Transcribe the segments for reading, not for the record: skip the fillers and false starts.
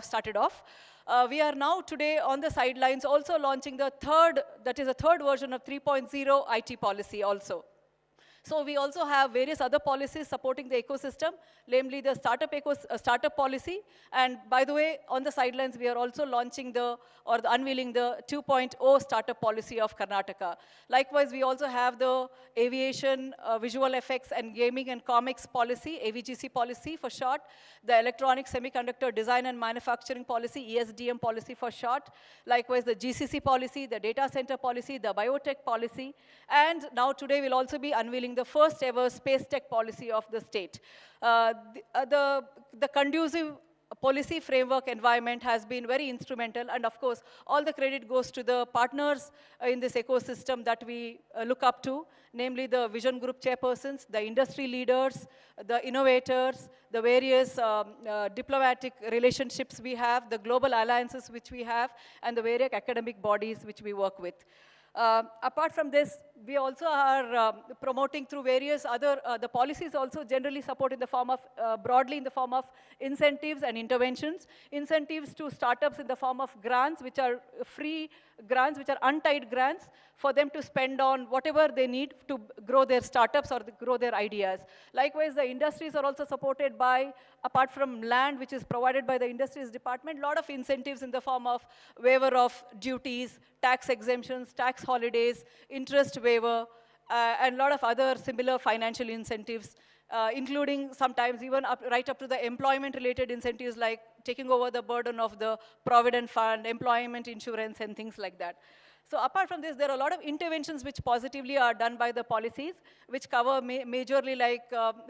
started off. We are now today on the sidelines also launching the third version of 3.0 IT policy also. So we also have various other policies supporting the ecosystem, namely the startup policy. And by the way, on the sidelines, we are also launching unveiling the 2.0 startup policy of Karnataka. Likewise, we also have the aviation, visual effects, and gaming and comics policy, AVGC policy for short, the electronic semiconductor design and manufacturing policy, ESDM policy for short. Likewise, the GCC policy, the data center policy, the biotech policy. And now today, we'll also be unveiling the first ever space tech policy of the state. The conducive policy framework environment has been very instrumental, and of course, all the credit goes to the partners in this ecosystem that we look up to, namely the Vision Group chairpersons, the industry leaders, the innovators, the various diplomatic relationships we have, the global alliances which we have, and the various academic bodies which we work with. Apart from this, we also are promoting through various other, the policies also generally support in the form of, broadly in the form of incentives and interventions. Incentives to startups in the form of grants, which are free grants, which are untied grants, for them to spend on whatever they need to grow their startups or grow their ideas. Likewise, the industries are also supported by, apart from land, which is provided by the industries department, a lot of incentives in the form of waiver of duties, tax exemptions, tax holidays, interest waiver, and a lot of other similar financial incentives, including sometimes even right up to the employment-related incentives like taking over the burden of the provident fund, employment insurance, and things like that. So apart from this, there are a lot of interventions which positively are done by the policies, which cover majorly like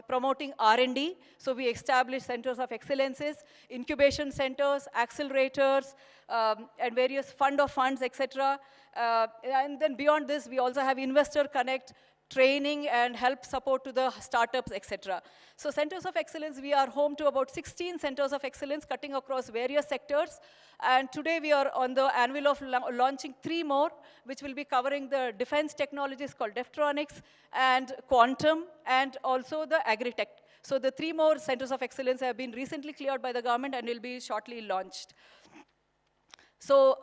promoting R&D. So we establish centers of excellences, incubation centers, accelerators, and various fund of funds, etc. And then beyond this, we also have Investor Connect, training and help support to the startups, etc. So centers of excellence, we are home to about 16 centers of excellence cutting across various sectors. And today we are on the anvil of launching 3 more, which will be covering the defense technologies called Deftronics and quantum, and also the agri-tech. So the 3 more centers of excellence have been recently cleared by the government and will be shortly launched. So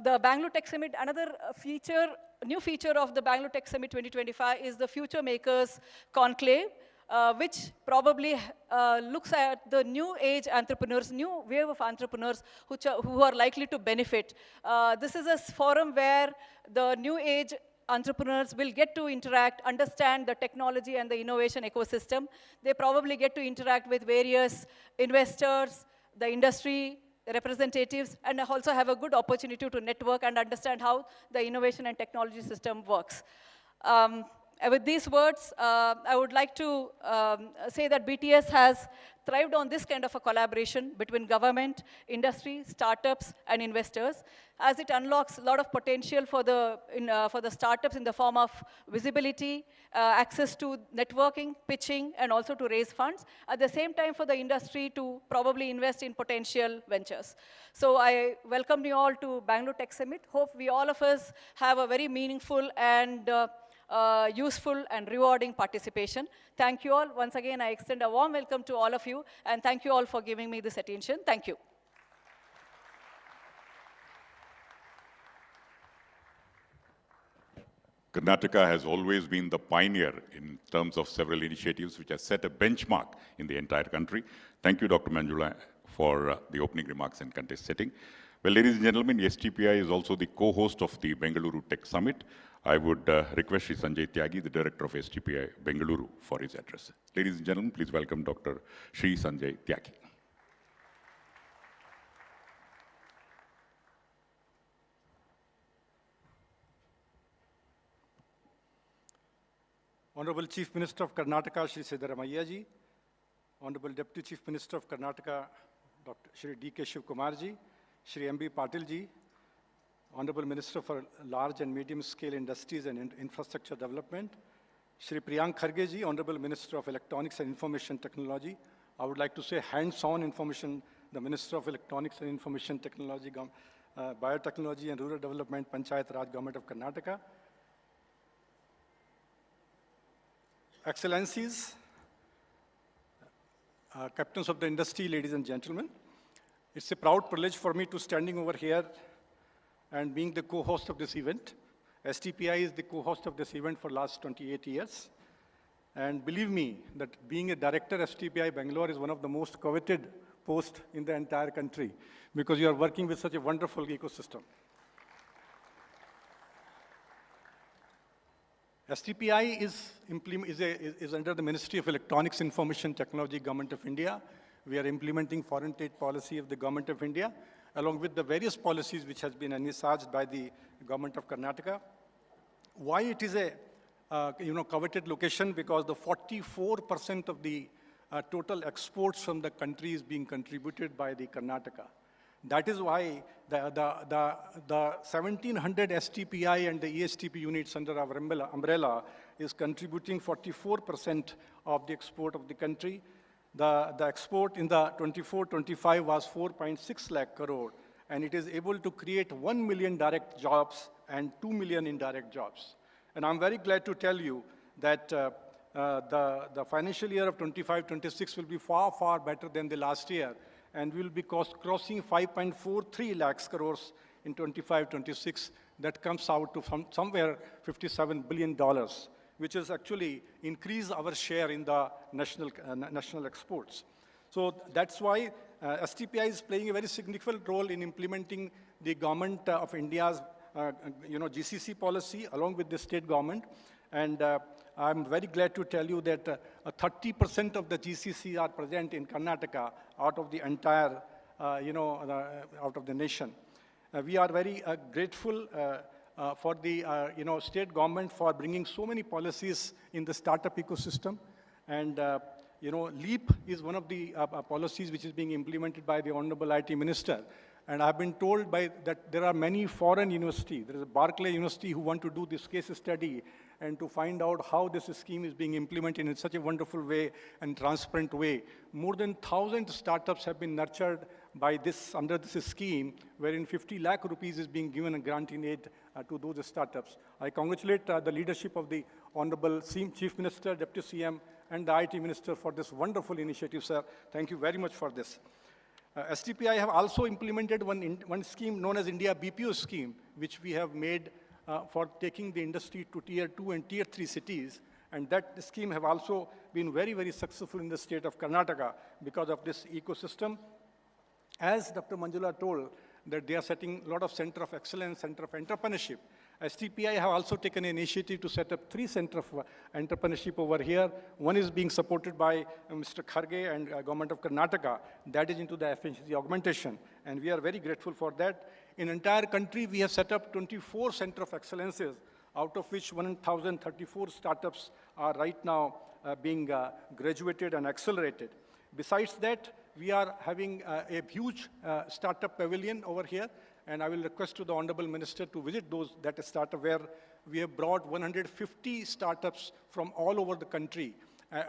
the Bangalore Tech Summit, another new feature of the Bangalore Tech Summit 2025 is the Future Makers Conclave, which probably looks at the new age entrepreneurs, new wave of entrepreneurs who are likely to benefit. This is a forum where the new age entrepreneurs will get to interact, understand the technology and the innovation ecosystem. They probably get to interact with various investors, the industry representatives, and also have a good opportunity to network and understand how the innovation and technology system works. With these words, I would like to say that BTS has thrived on this kind of a collaboration between government, industry, startups, and investors, as it unlocks a lot of potential for the startups in the form of visibility, access to networking, pitching, and also to raise funds. At the same time, for the industry to probably invest in potential ventures. So I welcome you all to Bangalore Tech Summit. Hope we all of us have a very meaningful and useful and rewarding participation. Thank you all. Once again, I extend a warm welcome to all of you, and thank you all for giving me this attention. Thank you. Karnataka has always been the pioneer in terms of several initiatives which have set a benchmark in the entire country. Thank you, Dr. Manjula, for the opening remarks and contest setting. Well, ladies and gentlemen, STPI is also the co-host of the Bengaluru Tech Summit. I would request Shri Sanjay Tyagi, the director of STPI Bengaluru, for his address. Ladies and gentlemen, please welcome Dr. Shri Sanjay Tyagi. Honorable Chief Minister of Karnataka, Shri Siddaramaiah ji, Honorable Deputy Chief Minister of Karnataka, Dr. Shri D.K. Shivkumar ji, Shri M.B. Patil ji, Honorable Minister for Large and Medium Scale Industries and Infrastructure Development, Shri Priyank Kharge ji, Honorable Minister of Electronics and Information Technology. I would like to say hands-on information, the Minister of Electronics and Information Technology, Biotechnology and Rural Development, Panchayat Raj Government of Karnataka. Excellencies, captains of the industry, ladies and gentlemen. It's a proud privilege for me to standing over here and being the co-host of this event. STPI is the co-host of this event for last 28 years. And believe me, that being a director of STPI Bangalore is one of the most coveted posts in the entire country because you are working with such a wonderful ecosystem. STPI is under the Ministry of Electronics Information Technology, Government of India. We are implementing foreign trade policy of the Government of India, along with the various policies which has been envisaged by the Government of Karnataka. Why it is a coveted location? Because the 44% of the total exports from the country is being contributed by the Karnataka. That is why the 1,700 STPI and the ESTP units under our umbrella is contributing 44% of the export of the country. The export in the 24-25 was 4.6 lakh crore, and it is able to create 1 million direct jobs and 2 million indirect jobs. And I'm very glad to tell you that the financial year of 25-26 will be far, far better than the last year, and we will be crossing 5.43 lakhs crores in 25-26. That comes out to somewhere $57 billion, which is actually increase our share in the national exports. So that's why STPI is playing a very significant role in implementing the Government of India's GCC policy along with the state government. And I'm very glad to tell you that 30% of the GCC are present in Karnataka out of the entire, out of the nation. We are very grateful for the state government for bringing so many policies in the startup ecosystem. And LEAP is one of the policies which is being implemented by the Honorable IT Minister. And I've been told that there are many foreign universities. There is a Berkeley University who want to do this case study and to find out how this scheme is being implemented in such a wonderful way and transparent way. More than 1,000 startups have been nurtured by this, under this scheme, wherein 50 lakh rupees is being given a grant in aid to those startups. I congratulate the leadership of the Honorable Chief Minister, Deputy CM, and the IT Minister for this wonderful initiative, sir. Thank you very much for this. STPI have also implemented one scheme known as India BPO scheme, which we have made for taking the industry to tier 2 and tier 3 cities. And that scheme have also been very, very successful in the state of Karnataka because of this ecosystem. As Dr. Manjula told, that they are setting a lot of center of excellence, center of entrepreneurship. STPI have also taken an initiative to set up 3 centers of entrepreneurship over here. One is being supported by Mr. Kharge and Government of Karnataka. That is into the efficiency augmentation. And we are very grateful for that. In entire country, we have set up 24 centers of excellences, out of which 1,034 startups are right now being graduated and accelerated. Besides that, we are having a huge startup pavilion over here. And I will request to the Honorable Minister to visit that startup where we have brought 150 startups from all over the country,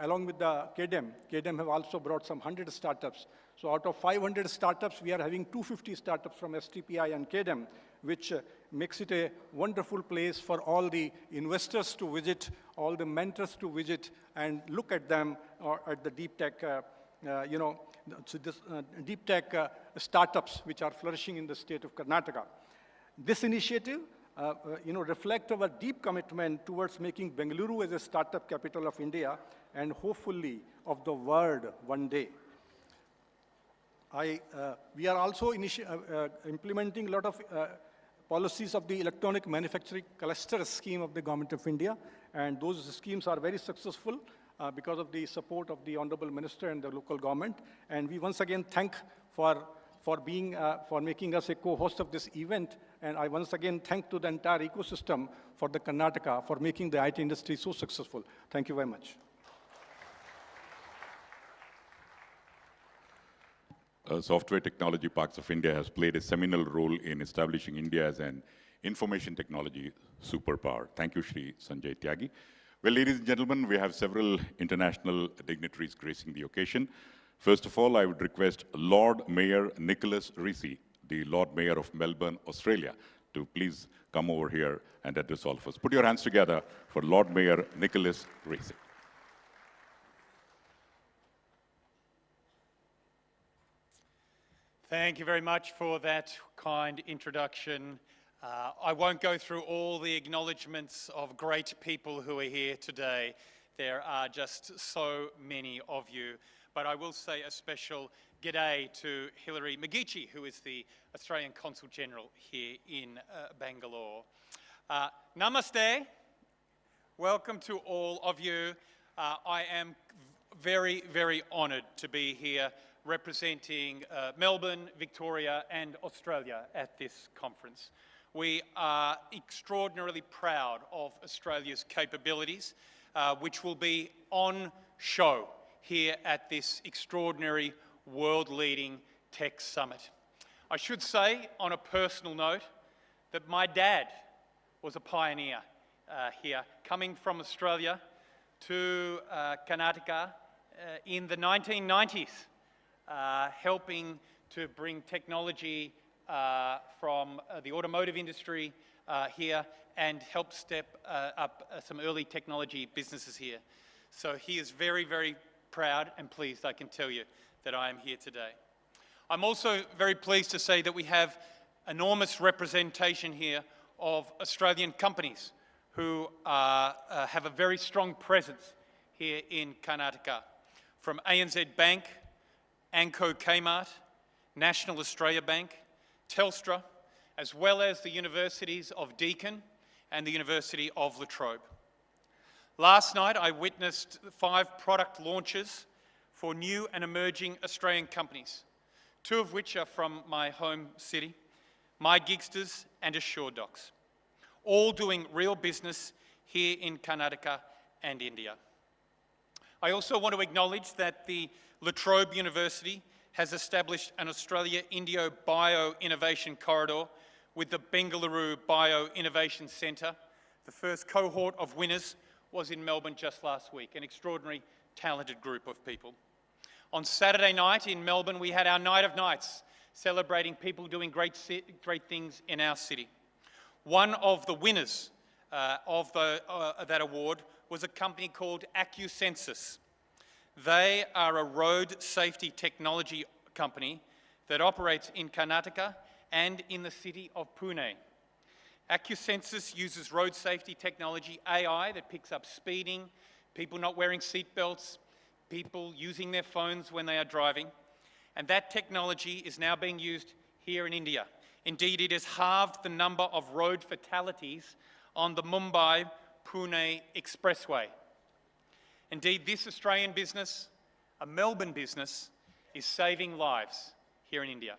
along with the KDEM. KDEM have also brought some 100 startups. So out of 500 startups, we are having 250 startups from STPI and KDEM, which makes it a wonderful place for all the investors to visit, all the mentors to visit, and look at them at the deep tech, deep tech startups which are flourishing in the state of Karnataka. This initiative, reflects our deep commitment towards making Bengaluru as a startup capital of India and hopefully of the world one day. We are also implementing a lot of policies of the electronic manufacturing cluster scheme of the Government of India, and those schemes are very successful because of the support of the Honorable Minister and the local government. And we once again thank for making us a co-host of this event. And I once again thank to the entire ecosystem for the Karnataka for making the IT industry so successful. Thank you very much. Software Technology Parks of India has played a seminal role in establishing India as an information technology superpower. Thank you, Shri Sanjay Tyagi. Well, ladies and gentlemen, we have several international dignitaries gracing the occasion. First of all, I would request Lord Mayor Nicholas Rathee, the Lord Mayor of Melbourne, Australia, to please come over here and address all of us. Put your hands together for Lord Mayor Nicholas Rathee. Thank you very much for that kind introduction. I won't go through all the acknowledgements of great people who are here today. There are just so many of you. But I will say a special g'day to Hilary McGeechee, who is the Australian Consul General here in Bangalore. Namaste. Welcome to all of you. I am very, very honoured to be here representing Melbourne, Victoria and Australia at this conference. We are extraordinarily proud of Australia's capabilities, which will be on show here at this extraordinary world-leading tech summit. I should say, on a personal note, that my dad was a pioneer here, coming from Australia to Karnataka in the 1990s. Helping to bring technology from the automotive industry here and help step up some early technology businesses here. So he is very, very proud and pleased, I can tell you, that I am here today. I'm also very pleased to say that we have enormous representation here of Australian companies who have a very strong presence here in Karnataka, from ANZ Bank, Anko Kmart, National Australia Bank, Telstra, as well as the universities of Deakin and the University of La Trobe. Last night I witnessed 5 product launches for new and emerging Australian companies, 2 of which are from my home city, My Gigsters and AssureDocs, all doing real business here in Karnataka and India. I also want to acknowledge that the La Trobe University has established an Australia-India Bio-Innovation Corridor with the Bengaluru Bio-Innovation Centre. The first cohort of winners was in Melbourne just last week, an extraordinary, talented group of people. On Saturday night in Melbourne, we had our Night of Nights, celebrating people doing great things in our city. One of the winners of that award was a company called AccuSensus. They are a road safety technology company that operates in Karnataka and in the city of Pune. AccuSensus uses road safety technology, AI, that picks up speeding, people not wearing seat belts, people using their phones when they are driving. And that technology is now being used here in India. Indeed, it has halved the number of road fatalities on the Mumbai-Pune Expressway. Indeed, this Australian business, a Melbourne business, is saving lives here in India.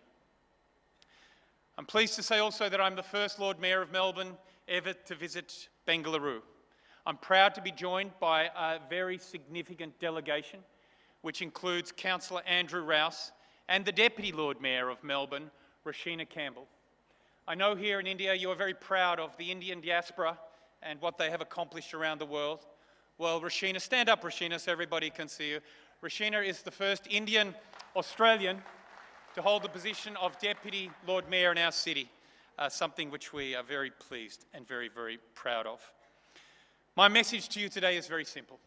I'm pleased to say also that I'm the first Lord Mayor of Melbourne ever to visit Bengaluru. I'm proud to be joined by a very significant delegation, which includes Councillor Andrew Rouse and the Deputy Lord Mayor of Melbourne, Rashina Campbell. I know here in India you are very proud of the Indian diaspora and what they have accomplished around the world. Well, Rashina, stand up, Rashina, so everybody can see you. Rashina is the first Indian Australian to hold the position of Deputy Lord Mayor in our city, something which we are very pleased and very, very proud of. My message to you today is very simple.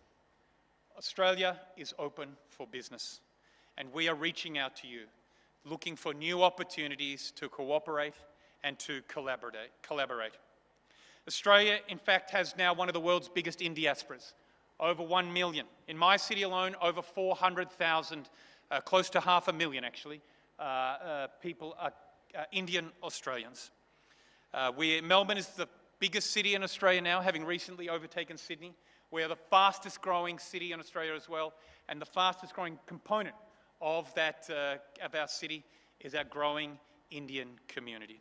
Australia is open for business, and we are reaching out to you, looking for new opportunities to cooperate and to collaborate. Australia, in fact, has now one of the world's biggest in-diasporas, over 1 million. In my city alone, over 400,000, close to 500,000 actually, people are Indian Australians. Melbourne is the biggest city in Australia now, having recently overtaken Sydney. We are the fastest growing city in Australia as well, and the fastest growing component of our city is our growing Indian community.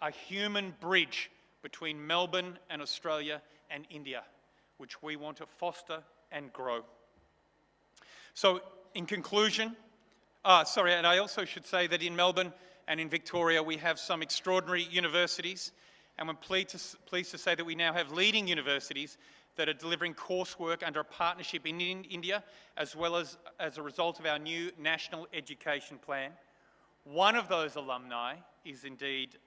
A human bridge between Melbourne and Australia and India, which we want to foster and grow. So in conclusion, and I also should say that in Melbourne and in Victoria we have some extraordinary universities, and I'm pleased to say that we now have leading universities that are delivering coursework under a partnership in India, as well as a result of our new national education plan. One of those alumni is indeed,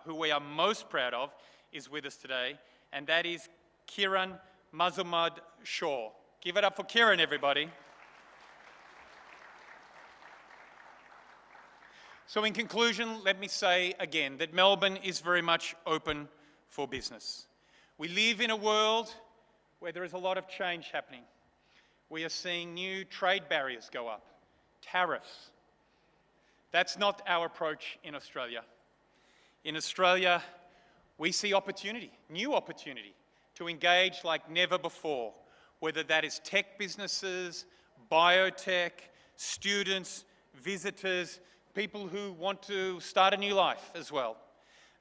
who we are most proud of, is with us today, and that is Kiran Mazumdar Shaw. Give it up for Kiran, everybody. So in conclusion, let me say again that Melbourne is very much open for business. We live in a world where there is a lot of change happening. We are seeing new trade barriers go up, tariffs. That's not our approach in Australia. In Australia, we see opportunity, new opportunity, to engage like never before, whether that is tech businesses, biotech, students, visitors, people who want to start a new life as well.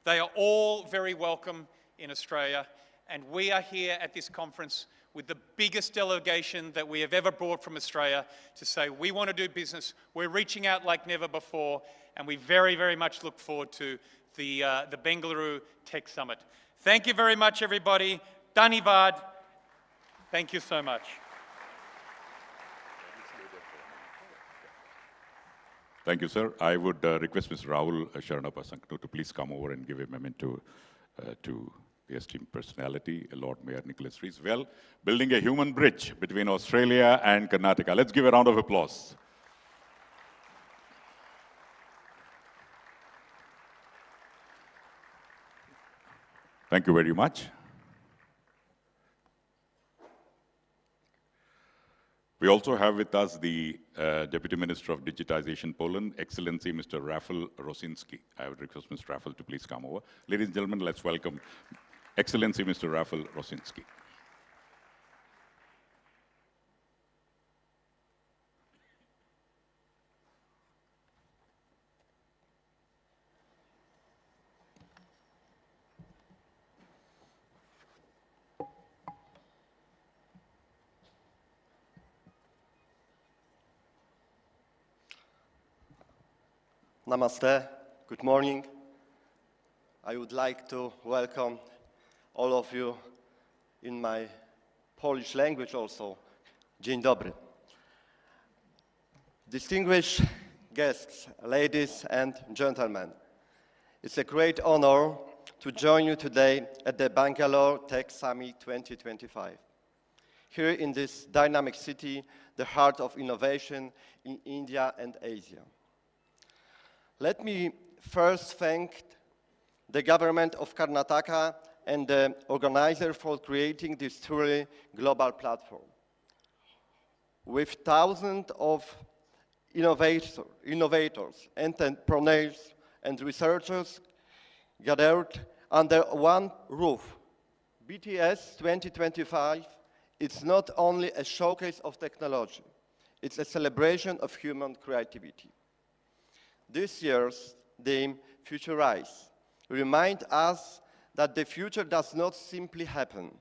They are all very welcome in Australia, and we are here at this conference with the biggest delegation that we have ever brought from Australia to say we want to do business. We're reaching out like never before, and we very, very much look forward to the Bengaluru Tech Summit. Thank you very much, everybody. Dhanyavad. Thank you so much. Thank you, sir. I would request Mr. Rahul Sharanapasanknu to please come over and give a memento to the esteemed personality, Lord Mayor Nicholas Rees. Well, building a human bridge between Australia and Karnataka. Let's give a round of applause. Thank you very much. We also have with us the Deputy Minister of Digitization Poland, Excellency Mr. Rafał Rosinski. I would request Mr. Rafał to please come over. Ladies and gentlemen, let's welcome Excellency Mr. Rafał Rosinski. Namaste, good morning. I would like to welcome all of you in my Polish language also. Dzień dobry. Distinguished guests, ladies and gentlemen, it's a great honor to join you today at the Bangalore Tech Summit 2025. Here in this dynamic city, the heart of innovation in India and Asia. Let me first thank the government of Karnataka and the organizer for creating this truly global platform. With thousands of innovators, entrepreneurs, and researchers gathered under one roof, BTS 2025 is not only a showcase of technology, it's a celebration of human creativity. This year's theme, Futurize, reminds us that the future does not simply happen.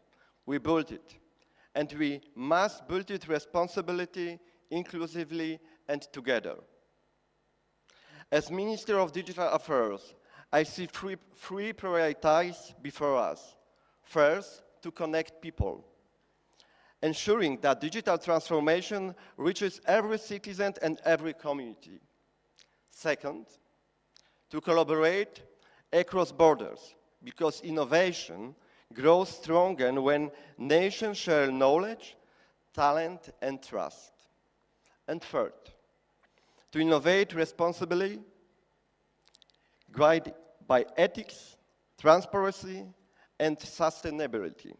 We build it, and we must build it responsibly, inclusively, and together. As Minister of Digital Affairs, I see three priorities before us. First, to connect people, ensuring that digital transformation reaches every citizen and every community. Second, to collaborate across borders, because innovation grows stronger when nations share knowledge, talent, and trust. And third, to innovate responsibly, guided by ethics, transparency, and sustainability.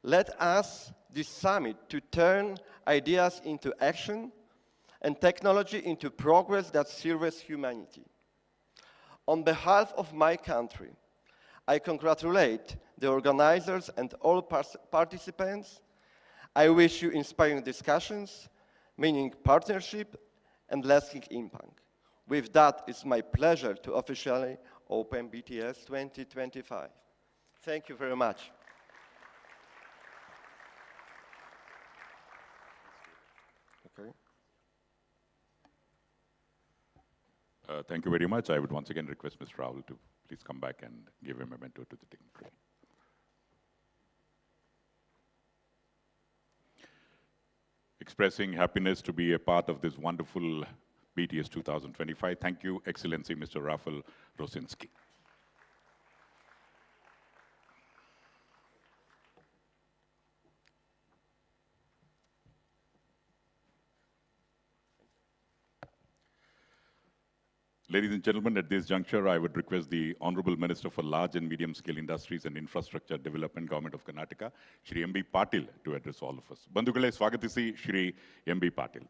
Let us this summit to turn ideas into action and technology into progress that serves humanity. On behalf of my country, I congratulate the organizers and all participants. I wish you inspiring discussions, meaning partnership and lasting impact. With that, it's my pleasure to officially open BTS 2025. Thank you very much. Okay. Thank you very much. I would once again request Mr. Rahul to please come back and give a memento to the team. Expressing happiness to be a part of this wonderful BTS 2025. Thank you, Excellency Mr. Rafał Rosinski. Ladies and gentlemen, at this juncture, I would request the Honorable Minister for Large and Medium Scale Industries and Infrastructure Development, Government of Karnataka, Shri M.B. Patil, to address all of us. Bandhugale swagatisi Shri M.B. Patil.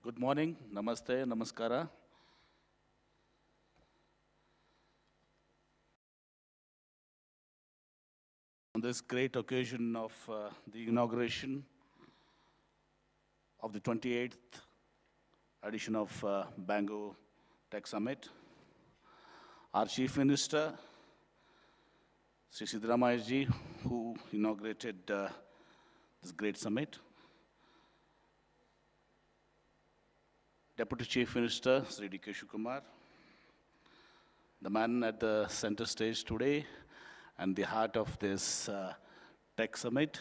Good morning, namaste, namaskara. On this great occasion of the inauguration of the 28th edition of Bangalore Tech Summit, our Chief Minister, Sri Siddaramaiah ji, who inaugurated this great summit, Deputy Chief Minister, Sri D.K. Shivakumar, the man at the center stage today and the heart of this tech summit,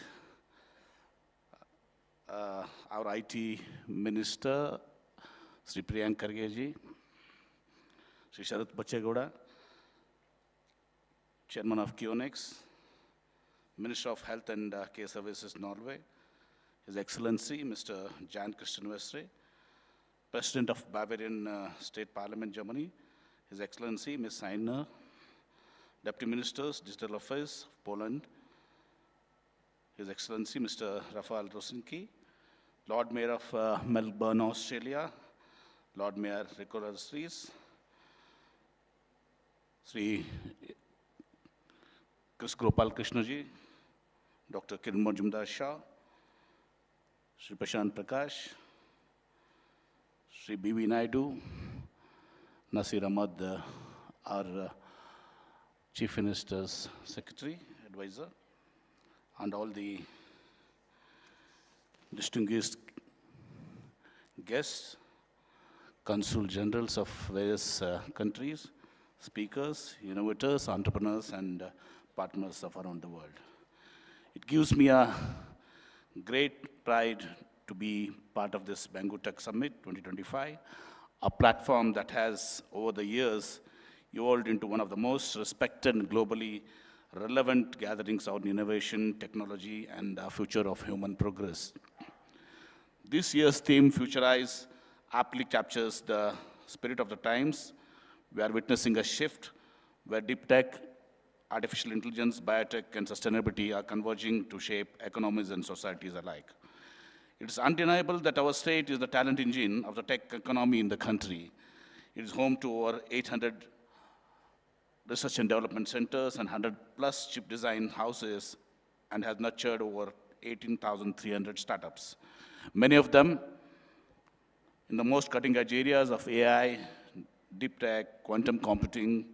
our IT Minister, Sri Priyank Kharge ji, Sri Sharath Bachegowda, Chairman of Kionex, Minister of Health and Care Services, Norway, His Excellency, Mr. Jan Christian Vestre, President of Bavarian State Parliament, Germany, His Excellency, Ms. Sainer, Deputy Ministers, Digital Affairs of Poland, His Excellency, Mr. Rafael Rosinski, Lord Mayor of Melbourne, Australia, Lord Mayor Ricola Rees, Sri Chris Gopal Krishnaji, Dr. Kiran Majumdar Shah, Sri Prashant Prakash, Sri B.V. Naidu, Nasir Ahmad, our Chief Minister's Secretary, Advisor, and all the distinguished guests, Consul Generals of various countries, speakers, innovators, entrepreneurs, and partners of around the world. It gives me a great pride to be part of this Bangalore Tech Summit 2025, a platform that has, over the years, evolved into one of the most respected and globally relevant gatherings on innovation, technology, and the future of human progress. This year's theme, Futurize, aptly captures the spirit of the times. We are witnessing a shift where deep tech, artificial intelligence, biotech, and sustainability are converging to shape economies and societies alike. It is undeniable that our state is the talent engine of the tech economy in the country. It is home to over 800 research and development centers and 100+ chip design houses and has nurtured over 18,300 startups. Many of them in the most cutting-edge areas of AI, deep tech, quantum computing,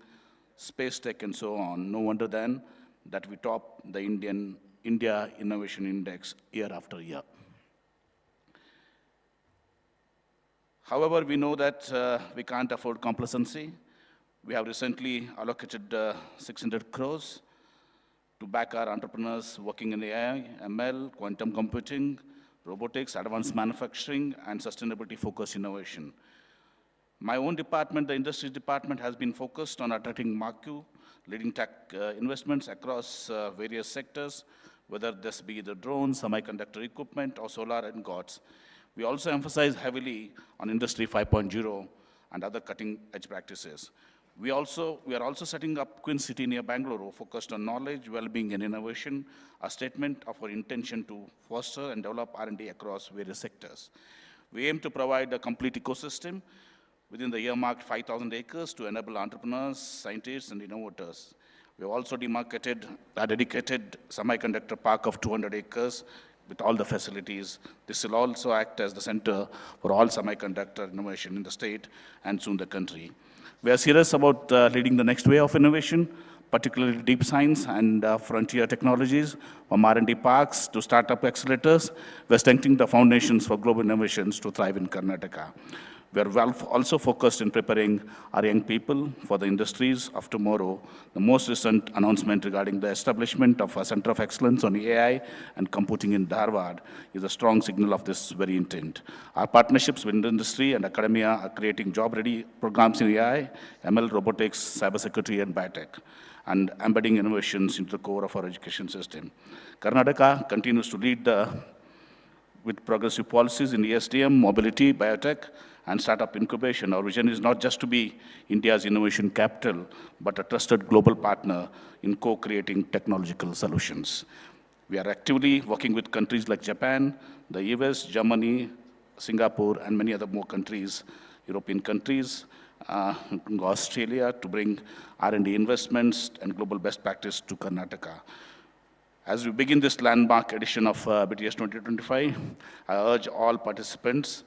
space tech, and so on. No wonder then that we top the India Innovation Index year after year. However, we know that we can't afford complacency. We have recently allocated 600 crores to back our entrepreneurs working in AI, ML, quantum computing, robotics, advanced manufacturing, and sustainability-focused innovation. My own department, the industries department, has been focused on attracting marquee leading tech investments across various sectors, whether this be the drones, semiconductor equipment, or solar and GOTS. We also emphasize heavily on Industry 5.0 and other cutting-edge practices. We are also setting up Queen City near Bengaluru, focused on knowledge, well-being, and innovation, a statement of our intention to foster and develop R&D across various sectors. We aim to provide a complete ecosystem within the earmarked 5,000 acres to enable entrepreneurs, scientists, and innovators. We have also demarcated a dedicated semiconductor park of 200 acres with all the facilities. This will also act as the center for all semiconductor innovation in the state and soon the country. We are serious about leading the next wave of innovation, particularly deep science and frontier technologies, from R&D parks to startup accelerators. We are strengthening the foundations for global innovations to thrive in Karnataka. We are also focused in preparing our young people for the industries of tomorrow. The most recent announcement regarding the establishment of a Center of Excellence on AI and Computing in Dharwad is a strong signal of this very intent. Our partnerships with industry and academia are creating job-ready programs in AI, ML, robotics, cybersecurity, and biotech. and embedding innovations into the core of our education system. Karnataka continues to lead with progressive policies in ESDM, mobility, biotech, and startup incubation. Our vision is not just to be India's innovation capital, but a trusted global partner in co-creating technological solutions. We are actively working with countries like Japan, the US, Germany, Singapore, and many other more countries, European countries, Australia, to bring R&D investments and global best practice to Karnataka. As we begin this landmark edition of BTS 2025, I urge all participants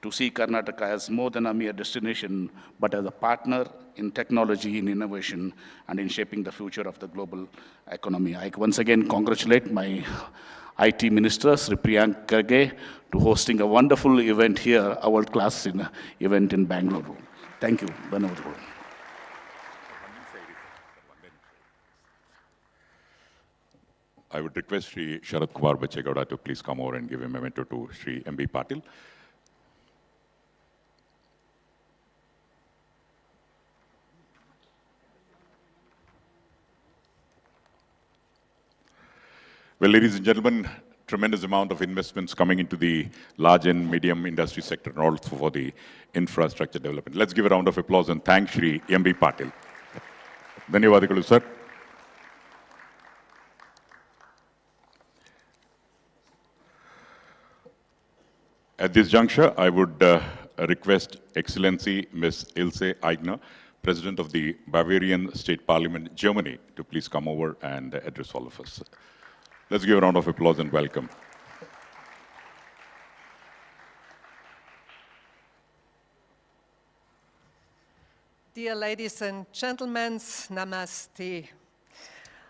to see Karnataka as more than a mere destination, but as a partner in technology, in innovation, and in shaping the future of the global economy. I once again congratulate my IT Minister, Sri Priyank Kharge, to hosting a wonderful event here, a world-class event in Bengaluru. Thank you. Bengaluru. I would request Sri Sharat Kumar Bachegowda to please come over and give a memento to Sri M.B. Patil. Well, ladies and gentlemen, tremendous amount of investments coming into the large and medium industry sector and also for the infrastructure development. Let's give a round of applause and thank Sri M.B. Patil. Dhanyavadikalu, sir. At this juncture, I would request Excellency Ms. Ilse Aigner, President of the Bavarian State Parliament, Germany, to please come over and address all of us. Let's give a round of applause and welcome. Dear ladies and gentlemen, namaste.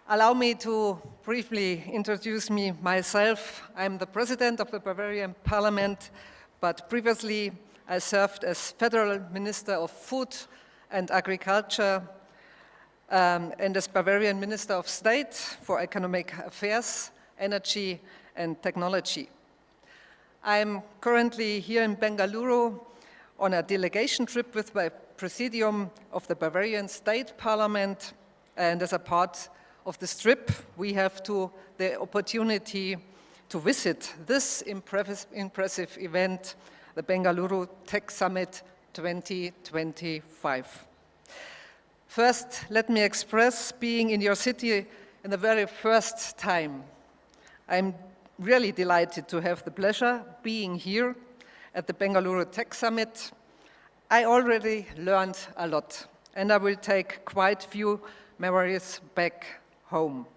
Allow me to briefly introduce myself. I'm the President of the Bavarian Parliament, but previously I served as Federal Minister of Food and Agriculture and as Bavarian Minister of State for Economic Affairs, Energy and Technology. I'm currently here in Bengaluru on a delegation trip with my Presidium of the Bavarian State Parliament, and as a part of this trip, we have the opportunity to visit this impressive event, the Bengaluru Tech Summit 2025. First, let me express being in your city in the very first time. I'm really delighted to have the pleasure being here at the Bengaluru Tech Summit. I already learned a lot, and I will take quite a few memories back home.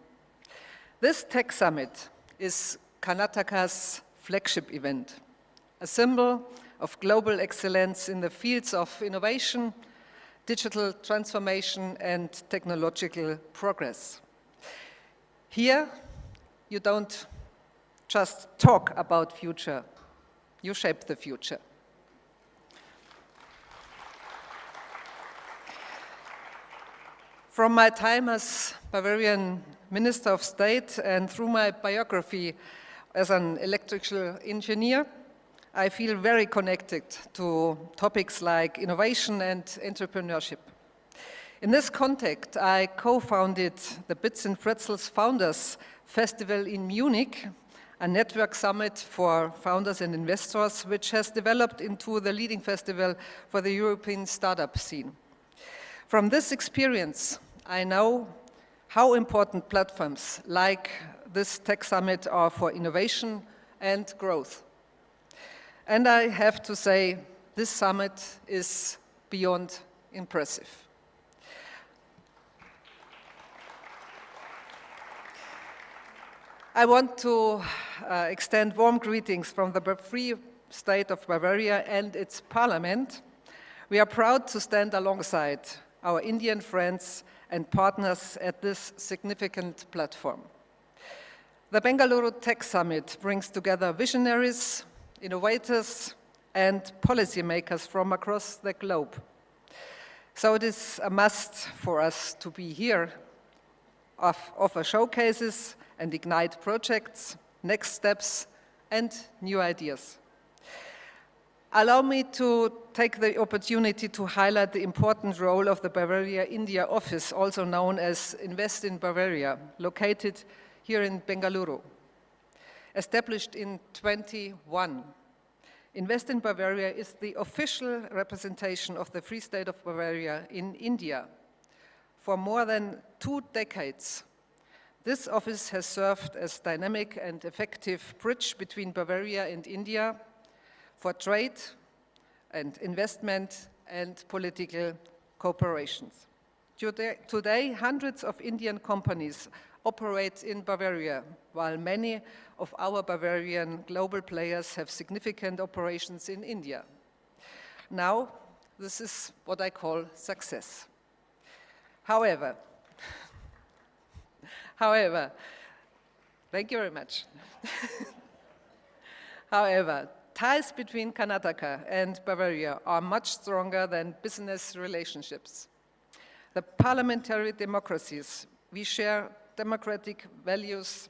This Tech Summit is Karnataka's flagship event, a symbol of global excellence in the fields of innovation, digital transformation, and technological progress. Here, you don't just talk about future, you shape the future. From my time as Bavarian Minister of State and through my biography as an electrical engineer, I feel very connected to topics like innovation and entrepreneurship. In this context, I co-founded the Bits and Pretzels Founders Festival in Munich, a network summit for founders and investors, which has developed into the leading festival for the European startup scene. From this experience, I know how important platforms like this Tech Summit are for innovation and growth. And I have to say, this summit is beyond impressive. I want to extend warm greetings from the Free State of Bavaria and its parliament. We are proud to stand alongside our Indian friends and partners at this significant platform. The Bengaluru Tech Summit brings together visionaries, innovators, and policymakers from across the globe. So it is a must for us to be here, offer showcases and ignite projects, next steps, and new ideas. Allow me to take the opportunity to highlight the important role of the Bavaria India office, also known as Invest in Bavaria, located here in Bengaluru. Established in 2021, Invest in Bavaria is the official representation of the Free State of Bavaria in India. For more than 2 decades, this office has served as dynamic and effective bridge between Bavaria and India for trade and investment and political cooperations. Today, hundreds of Indian companies operate in Bavaria, while many of our Bavarian global players have significant operations in India. Now, this is what I call success. However, thank you very much. However, ties between Karnataka and Bavaria are much stronger than business relationships. The parliamentary democracies, we share democratic values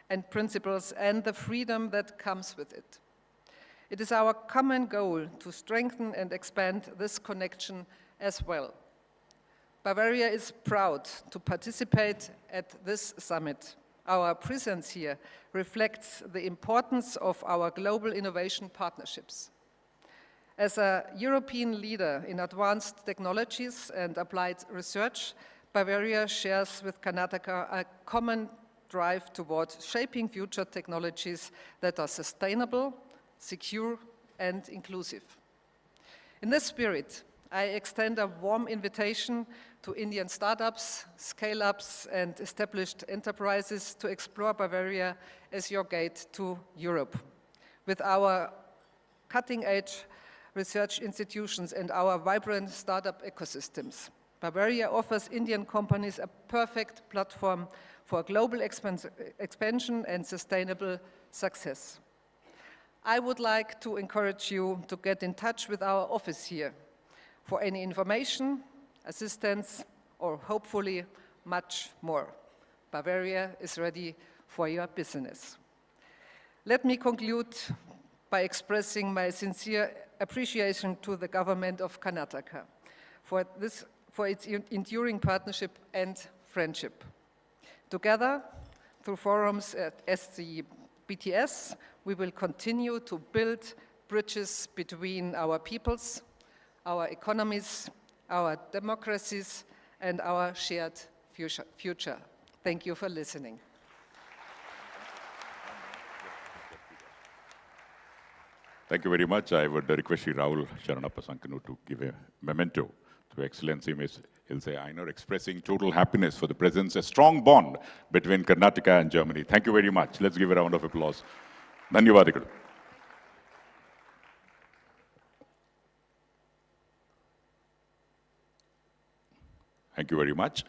and principles and the freedom that comes with it. It is our common goal to strengthen and expand this connection as well. Bavaria is proud to participate at this summit. Our presence here reflects the importance of our global innovation partnerships. As a European leader in advanced technologies and applied research, Bavaria shares with Karnataka a common drive towards shaping future technologies that are sustainable, secure, and inclusive. In this spirit, I extend a warm invitation to Indian startups, scale-ups, and established enterprises to explore Bavaria as your gate to Europe. With our cutting-edge research institutions and our vibrant startup ecosystems, Bavaria offers Indian companies a perfect platform for global expansion and sustainable success. I would like to encourage you to get in touch with our office here for any information, assistance, or hopefully much more. Bavaria is ready for your business. Let me conclude by expressing my sincere appreciation to the government of Karnataka for its enduring partnership and friendship. Together, through forums as the BTS, we will continue to build bridges between our peoples, our economies, our democracies, and our shared future. Thank you for listening. Thank you very much. I would request Shri Rahul Sharanappa Sankanu to give a memento to Excellency Ms. Ilse Ainer, expressing total happiness for the presence, a strong bond between Karnataka and Germany. Thank you very much. Let's give a round of applause. Dhanyavadikalu. Thank you very much.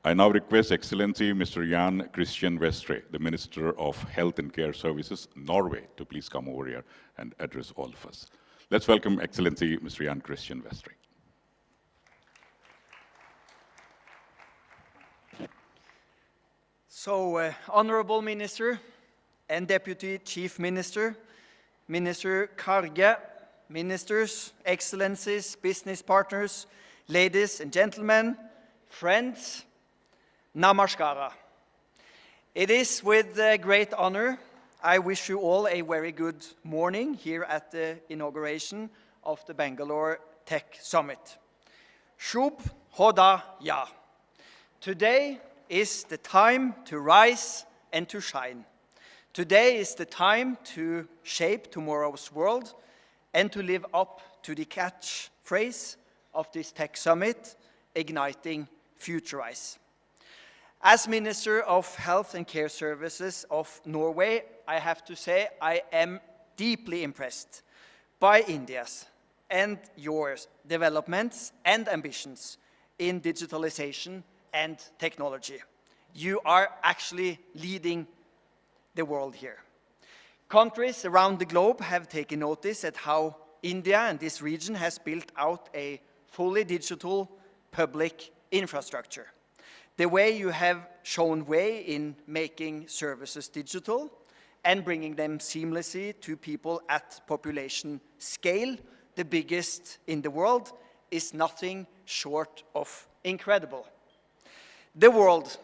I now request Excellency Mr. Jan Christian Vestre, the Minister of Health and Care Services, Norway, to please come over here and address all of us. Let's welcome Excellency Mr. Jan Christian Vestre. So, Honorable Minister and Deputy Chief Minister, Minister Karge, Ministers, Excellencies, business partners, ladies and gentlemen, friends, Namaskara. It is with great honor I wish you all a very good morning here at the inauguration of the Bangalore Tech Summit. Shubh Hoda Ya. Today is the time to rise and to shine. Today is the time to shape tomorrow's world and to live up to the catchphrase of this Tech Summit, igniting Futurize. As Minister of Health and Care Services of Norway, I have to say I am deeply impressed by India's and yours developments and ambitions in digitalization and technology. You are actually leading the world here. Countries around the globe have taken notice at how India and this region has built out a fully digital public infrastructure. The way you have shown way in making services digital and bringing them seamlessly to people at population scale, the biggest in the world, is nothing short of incredible. The world,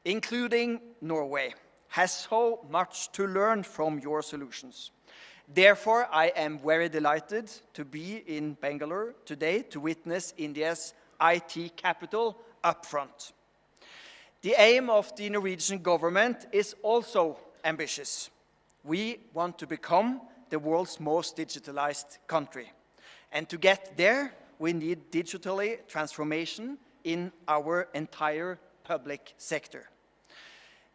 including Norway, has so much to learn from your solutions. Therefore, I am very delighted to be in Bengaluru today to witness India's IT capital up front. The aim of the Norwegian government is also ambitious. We want to become the world's most digitalized country. And to get there, we need digitally transformation in our entire public sector.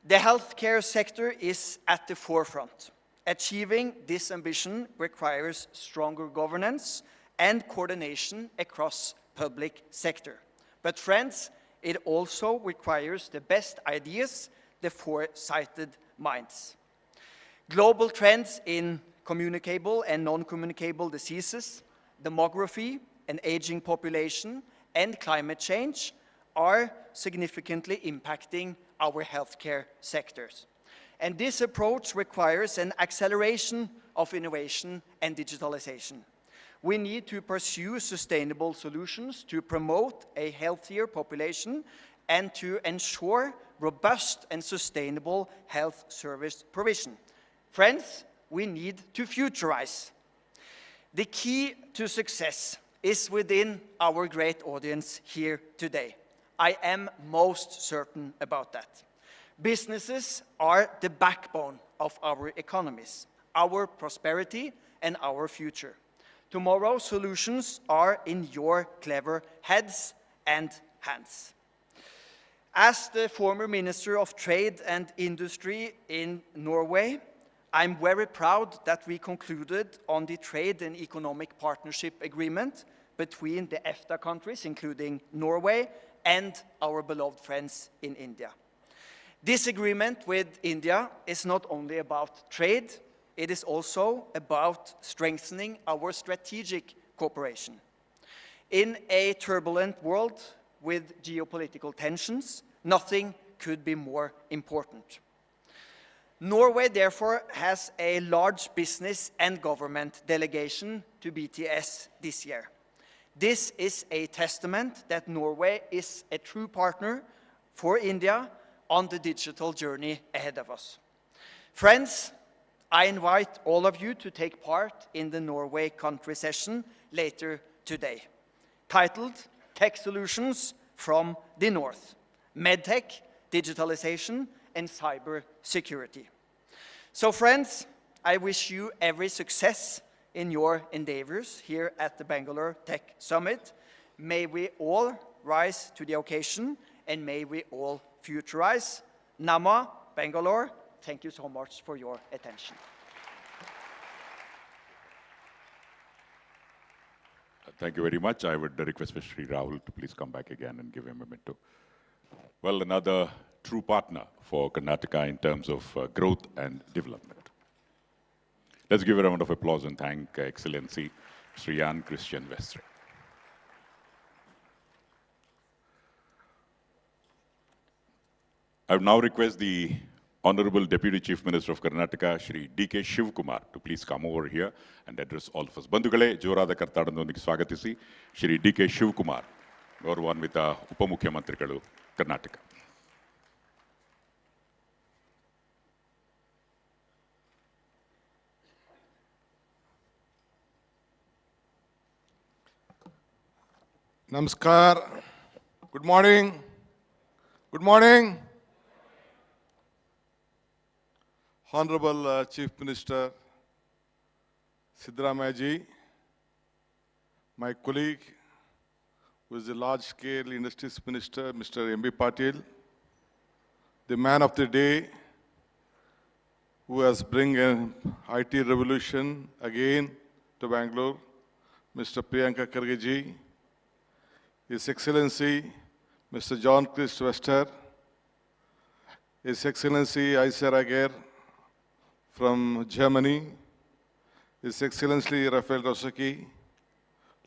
The healthcare sector is at the forefront. Achieving this ambition requires stronger governance and coordination across public sector. But friends, it also requires the best ideas, the foresighted minds. Global trends in communicable and non-communicable diseases, demography, an aging population, and climate change are significantly impacting our healthcare sectors. And this approach requires an acceleration of innovation and digitalization. We need to pursue sustainable solutions to promote a healthier population and to ensure robust and sustainable health service provision. Friends, we need to futurize. The key to success is within our great audience here today. I am most certain about that. Businesses are the backbone of our economies, our prosperity, and our future. Tomorrow's solutions are in your clever heads and hands. As the former Minister of Trade and Industry in Norway, I'm very proud that we concluded on the Trade and Economic Partnership Agreement between the EFTA countries, including Norway, and our beloved friends in India. This agreement with India is not only about trade, it is also about strengthening our strategic cooperation. In a turbulent world with geopolitical tensions, nothing could be more important. Norway, therefore, has a large business and government delegation to BTS this year. This is a testament that Norway is a true partner for India on the digital journey ahead of us. Friends, I invite all of you to take part in the Norway country session later today, titled Tech Solutions from the North, MedTech, Digitalization, and Cyber Security. So friends, I wish you every success in your endeavors here at the Bangalore Tech Summit. May we all rise to the occasion and may we all futurize. Nama, Bangalore, thank you so much for your attention. Thank you very much. I would request Mr. Sri Rahul to please come back again and give him a memento. Well, another true partner for Karnataka in terms of growth and development. Let's give a round of applause and thank Excellency Sri Jan Christian Vestre. I would now request the Honorable Deputy Chief Minister of Karnataka, Shri D.K. Shivkumar, to please come over here and address all of us. Bandhugale, ಜೋರಾದ ಕರ್ನಾಟಕದೊಂದಿಗೆ ಸ್ವಾಗತಿಸಿ Shri D.K. Shivkumar, ಗೌರವಾನ್ವಿತ ಉಪಮುಖ್ಯಮಂತ್ರಿಗಳು Karnataka. Namaskar. Good morning. Good morning. Honorable Chief Minister Siddaramaiah ji, my colleague, who is the large-scale industries minister, Mr. M.B. Patil, the man of the day, who has bring an IT revolution again to Bangalore, Mr. Priyanka Kharge ji, His Excellency Mr. John Christ Wester, His Excellency Aysar Ager from Germany, His Excellency Rafael Rosaki,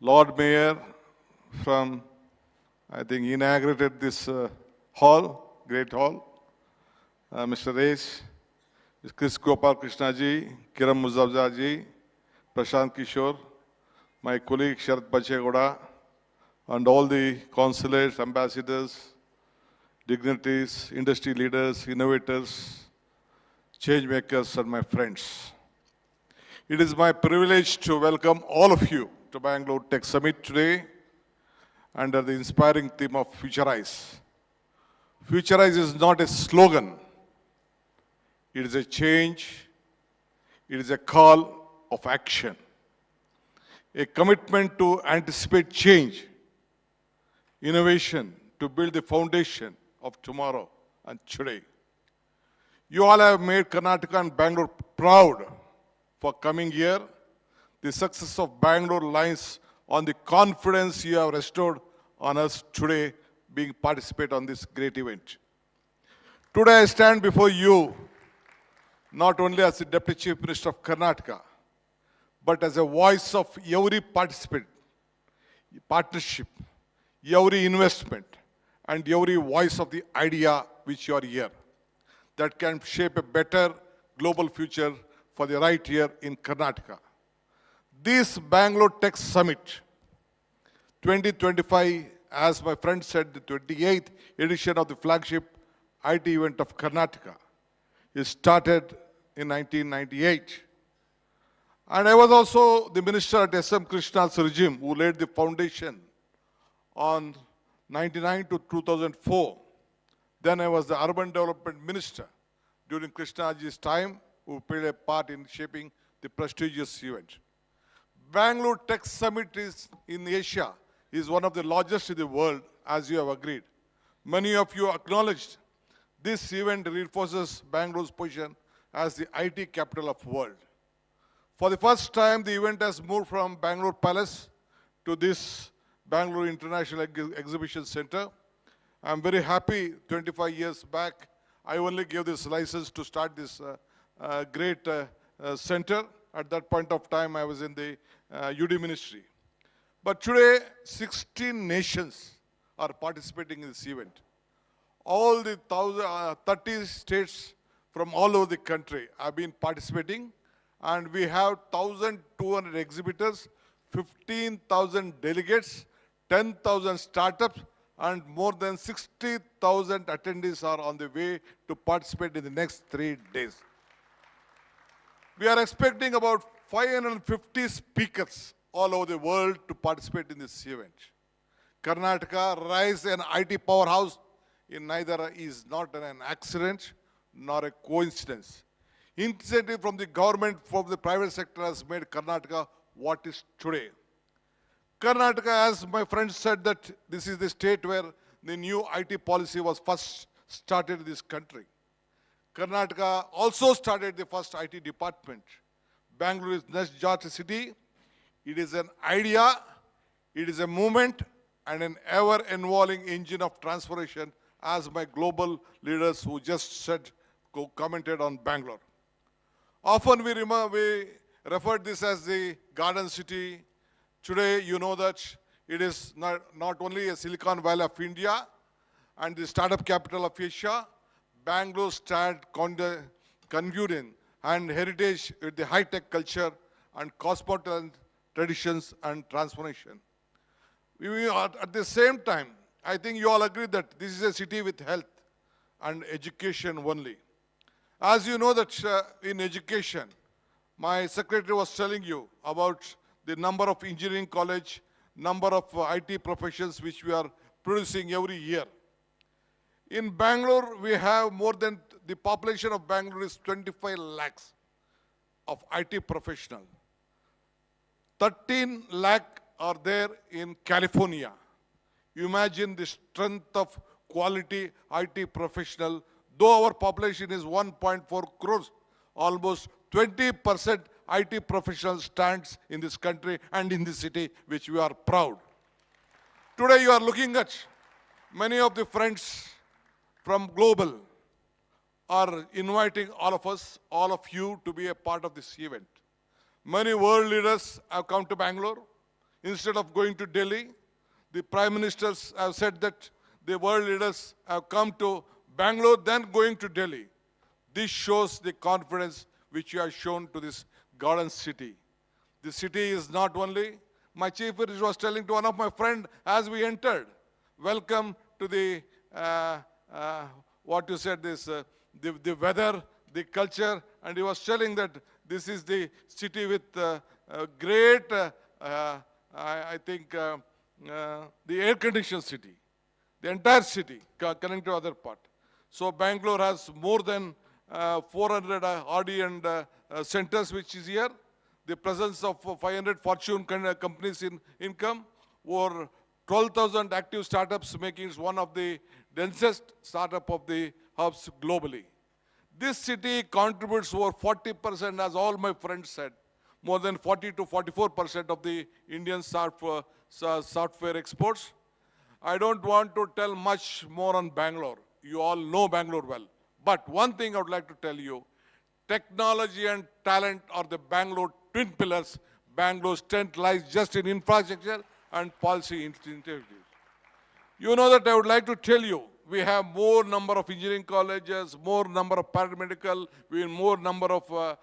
Lord Mayor from, I think, inaugurated this hall, great hall, Mr. Reis, Chris Gopal Krishna ji, Kiran Muzaffar ji, Prashant Kishore, my colleague Sharat Bachegoda, and all the consulates, ambassadors, dignitaries, industry leaders, innovators, change makers, and my friends. It is my privilege to welcome all of you to Bangalore Tech Summit today under the inspiring theme of Futurize. Futurize is not a slogan. It is a change. It is a call of action. A commitment to anticipate change, innovation, to build the foundation of tomorrow and today. You all have made Karnataka and Bangalore proud for coming here. The success of Bangalore lies on the confidence you have restored on us today being participate on this great event. Today I stand before you not only as the Deputy Chief Minister of Karnataka, but as a voice of every participant, partnership, every investment, and every voice of the idea which you are here that can shape a better global future for the right here in Karnataka. This Bangalore Tech Summit 2025, as my friend said, the 28th edition of the flagship IT event of Karnataka, is started in 1998. And I was also the minister at S.M. Krishna's regime who laid the foundation on 99 to 2004. Then I was the urban development minister during Krishnaji's time, who played a part in shaping the prestigious event. Bangalore Tech Summit is in Asia is one of the largest in the world, as you have agreed. Many of you acknowledged this event reinforces Bangalore's position as the IT capital of the world. For the first time, the event has moved from Bangalore Palace to this Bangalore International Exhibition Center. I'm very happy 25 years back, I only gave this license to start this great center. At that point of time, I was in the UD ministry. But today, 16 nations are participating in this event. All the 30 states from all over the country have been participating, and we have 1,200 exhibitors, 15,000 delegates, 10,000 startups, and more than 60,000 attendees are on the way to participate in the next 3 days. We are expecting about 550 speakers all over the world to participate in this event. Karnataka rise an IT powerhouse in neither is not an accident nor a coincidence. Incentive from the government, from the private sector has made Karnataka what is today. Karnataka, as my friend said, that this is the state where the new IT policy was first started in this country. Karnataka also started the first IT department. Bangalore is next Georgia city. It is an idea, it is a movement, and an ever-evolving engine of transformation, as my global leaders who just said, commented on Bangalore. Often we refer this as the garden city. Today, you know that it is not only a Silicon Valley of India and the startup capital of Asia. Bangalore stands convenient and heritage with the high-tech culture and cosmopolitan traditions and transformation. At the same time, I think you all agree that this is a city with health and education only. As you know that in education, my secretary was telling you about the number of engineering college, number of IT professions which we are producing every year. In Bangalore, we have more than, the population of Bangalore is 25 lakhs of IT professionals. 13 lakh are there in California. You imagine the strength of quality IT professional. Though our population is 1.4 crores, almost 20% IT professionals stands in this country and in this city, which we are proud. Today you are looking at many of the friends from global are inviting all of us, all of you to be a part of this event. Many world leaders have come to Bangalore. Instead of going to Delhi, the prime ministers have said that the world leaders have come to Bangalore, then going to Delhi. This shows the confidence which you have shown to this garden city. The city is not only, my chief minister was telling to one of my friends as we entered, welcome to the, what you said, the weather, the culture, and he was telling that this is the city with great, I think, the air-conditioned city, the entire city connecting to other part. So Bangalore has more than 400 RD and centers which is here. The presence of 500 Fortune companies in income, or 12,000 active startups, making it one of the densest startup of the hubs globally. This city contributes over 40%, as all my friends said, more than 40 to 44% of the Indian software exports. I don't want to tell much more on Bangalore. You all know Bangalore well. But one thing I would like to tell you, technology and talent are the Bangalore twin pillars. Bangalore's strength lies just in infrastructure and policy initiatives. You know that I would like to tell you, we have more number of engineering colleges, more number of paramedical, we have more number of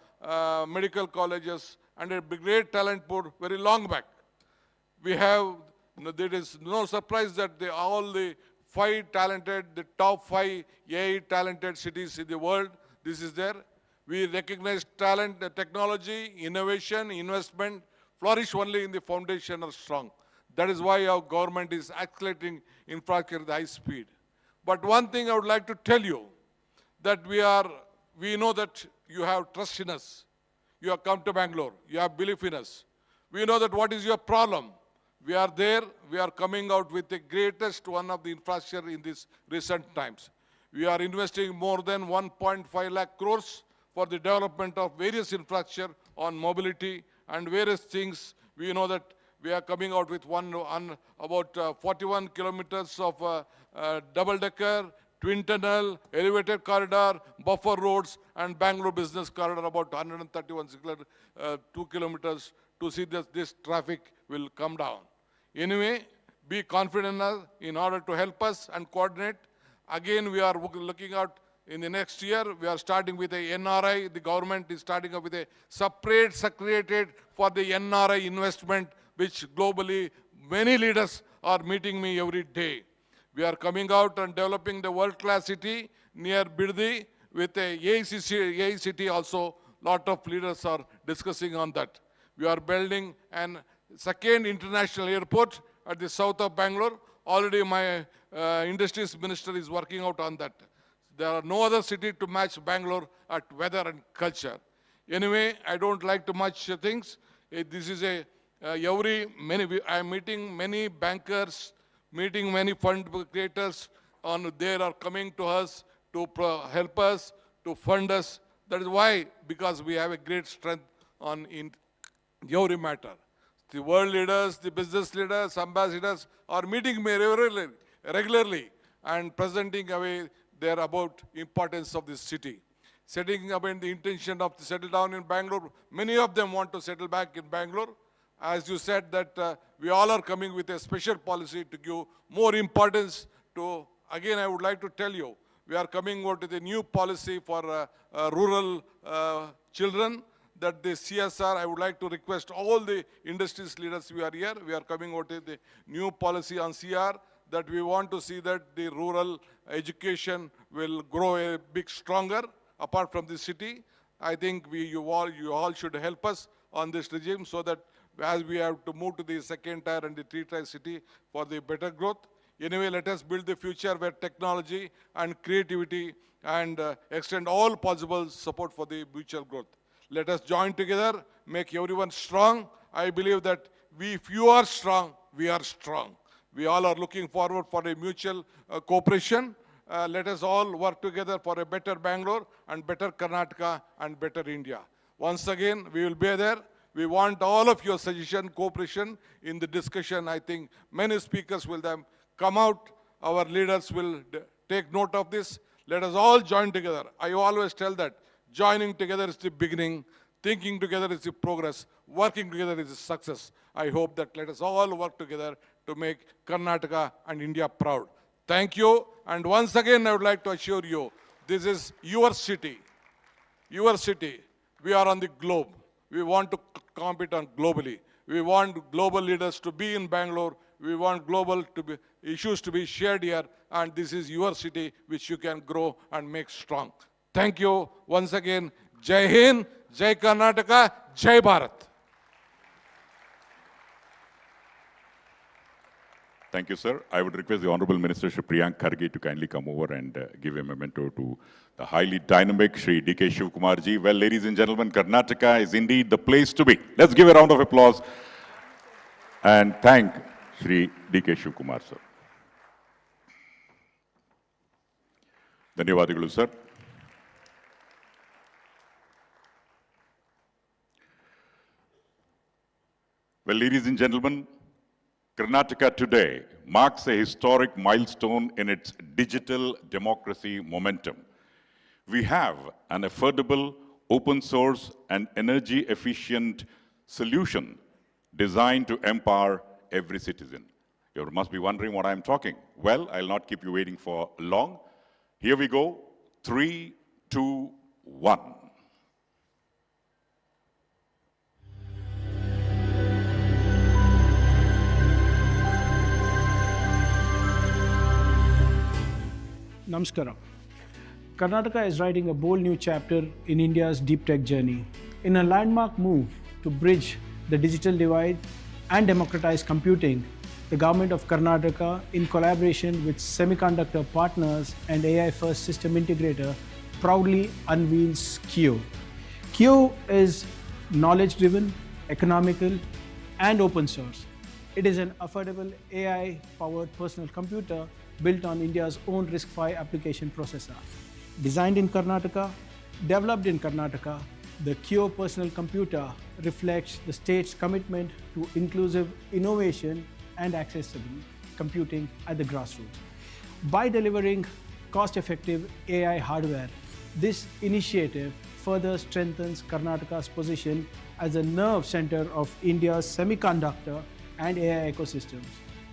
medical colleges, and a great talent pool very long back. We have, there is no surprise that all the the top 5 AI talented cities in the world, this is there. We recognize talent, technology, innovation, investment, flourish only in the foundation are strong. That is why our government is accelerating infrastructure at high speed. But one thing I would like to tell you, that we know that you have trust in us. You have come to Bangalore, you have belief in us. We know that what is your problem. We are there, we are coming out with the greatest one of the infrastructure in these recent times. We are investing more than 1.5 lakh crores for the development of various infrastructure on mobility and various things. We know that we are coming out with about 41 kilometers of double-decker, twin tunnel, elevated corridor, buffer roads, and Bangalore business corridor, about 131 2 kilometers, to see that this traffic will come down. Anyway, be confident in order to help us and coordinate. Again, we are looking out in the next year. We are starting with a NRI. The government is starting up with a separate secretariat for the NRI investment, which globally many leaders are meeting me every day. We are coming out and developing the world-class city near Biddi with a AI city also. Lot of leaders are discussing on that. We are building an second international airport at the south of Bangalore. Already my industries minister is working out on that. There are no other city to match Bangalore at weather and culture. Anyway, I don't like too much things. This is I am meeting many bankers, meeting many fund creators, they are coming to us to help us, to fund us. That is why, because we have a great strength in every matter. The world leaders, the business leaders, ambassadors are meeting me regularly and presenting away their about importance of this city. Setting up in the intention of to settle down in Bangalore. Many of them want to settle back in Bangalore. As you said that we all are coming with a special policy to give more importance to, again I would like to tell you, we are coming out with a new policy for rural children, that the CSR, I would like to request all the industries leaders we are here, we are coming out with a new policy on CR, that we want to see that the rural education will grow a bit stronger apart from the city. I think you all should help us on this regime so that as we have to move to the second tier and the three tier city for the better growth. Anyway, let us build the future where technology and creativity and extend all possible support for the mutual growth. Let us join together, make everyone strong. I believe that if you are strong, we are strong. We all are looking forward for a mutual cooperation. Let us all work together for a better Bangalore and better Karnataka and better India. Once again, we will be there. We want all of your suggestion, cooperation in the discussion. I think many speakers will then come out. Our leaders will take note of this. Let us all join together. I always tell that joining together is the beginning. Thinking together is the progress. Working together is the success. I hope that let us all work together to make Karnataka and India proud. Thank you. And once again, I would like to assure you, this is your city. your city. We are on the globe. We want to compete on globally. We want global leaders to be in Bangalore. We want issues to be shared here. And this is your city which you can grow and make strong. Thank you once again. Jai Hind, Jai Karnataka, Jai Bharat. Thank you, sir. I would request the Honorable Minister Shri Priyank Kharge to kindly come over and give a memento to the highly dynamic Shri D.K. Shivkumarji. Well, ladies and gentlemen, Karnataka is indeed the place to be. Let's give a round of applause and thank Shri D.K. Shivkumar, sir. Dhanyavadalu, sir. Well, ladies and gentlemen, Karnataka today marks a historic milestone in its digital democracy momentum. We have an affordable, open source, and energy efficient solution designed to empower every citizen. You must be wondering what I'm talking. Well, I'll not keep you waiting for long. Here we go. 3, 2, 1. Namaskaram. Karnataka is writing a bold new chapter in India's deep tech journey. In a landmark move to bridge the digital divide and democratize computing, the government of Karnataka, in collaboration with semiconductor partners and AI-first system integrator, proudly unveils Kio. Kio is knowledge-driven, economical, and open source. It is an affordable AI-powered personal computer built on India's own RISC-V application processor. Designed in Karnataka, developed in Karnataka, the Kio personal computer reflects the state's commitment to inclusive innovation and accessible computing at the grassroots. By delivering cost-effective AI hardware, this initiative further strengthens Karnataka's position as a nerve center of India's semiconductor and AI ecosystems.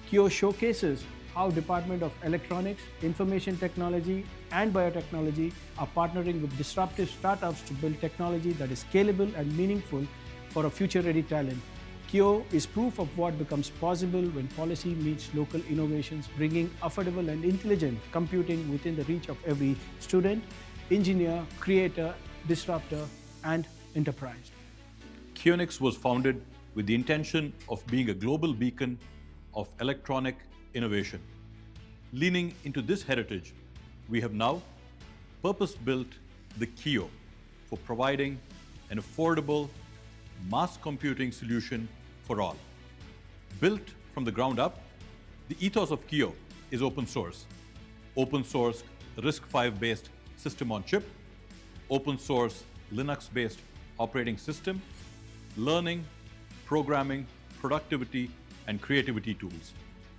Kio showcases how Department of Electronics, Information Technology, and Biotechnology are partnering with disruptive startups to build technology that is scalable and meaningful for a future-ready talent. Kio is proof of what becomes possible when policy meets local innovations, bringing affordable and intelligent computing within the reach of every student, engineer, creator, disruptor, and enterprise. Kionix was founded with the intention of being a global beacon of electronic innovation. Leaning into this heritage, we have now purpose-built the Kio for providing an affordable mass computing solution for all. Built from the ground up, the ethos of Kio is open source. Open source RISC-V based system on chip, open source Linux-based operating system, learning, programming, productivity, and creativity tools.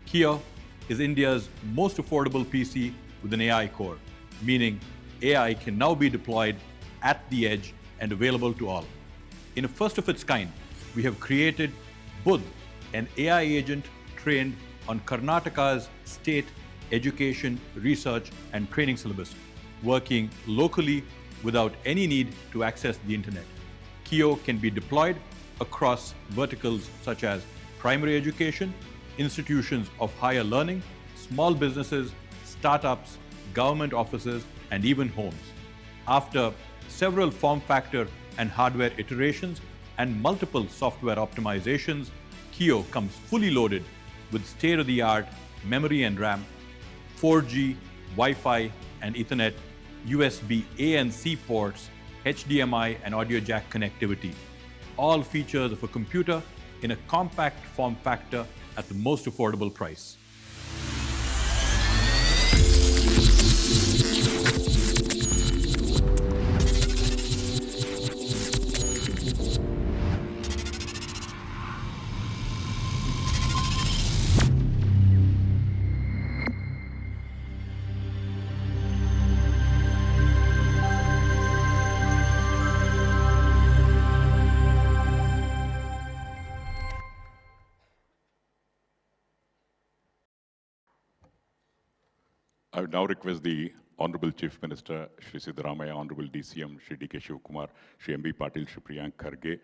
Kio is India's most affordable PC with an AI core, meaning AI can now be deployed at the edge and available to all. In a first of its kind, we have created Budh, an AI agent trained on Karnataka's state education, research, and training syllabus, working locally without any need to access the internet. Kio can be deployed across verticals such as primary education, institutions of higher learning, small businesses, startups, government offices, and even homes. After several form factor and hardware iterations and multiple software optimizations, Kio comes fully loaded with state-of-the-art memory and RAM, 4G, Wi-Fi, and Ethernet, USB A and C ports, HDMI and audio jack connectivity. All features of a computer in a compact form factor at the most affordable price. I would now request the Honorable Chief Minister, Shri Siddaramaiah, Honorable DCM, Shri D.K. Shivkumar, Shri M.B. Patil, Shri Priyank Kharge,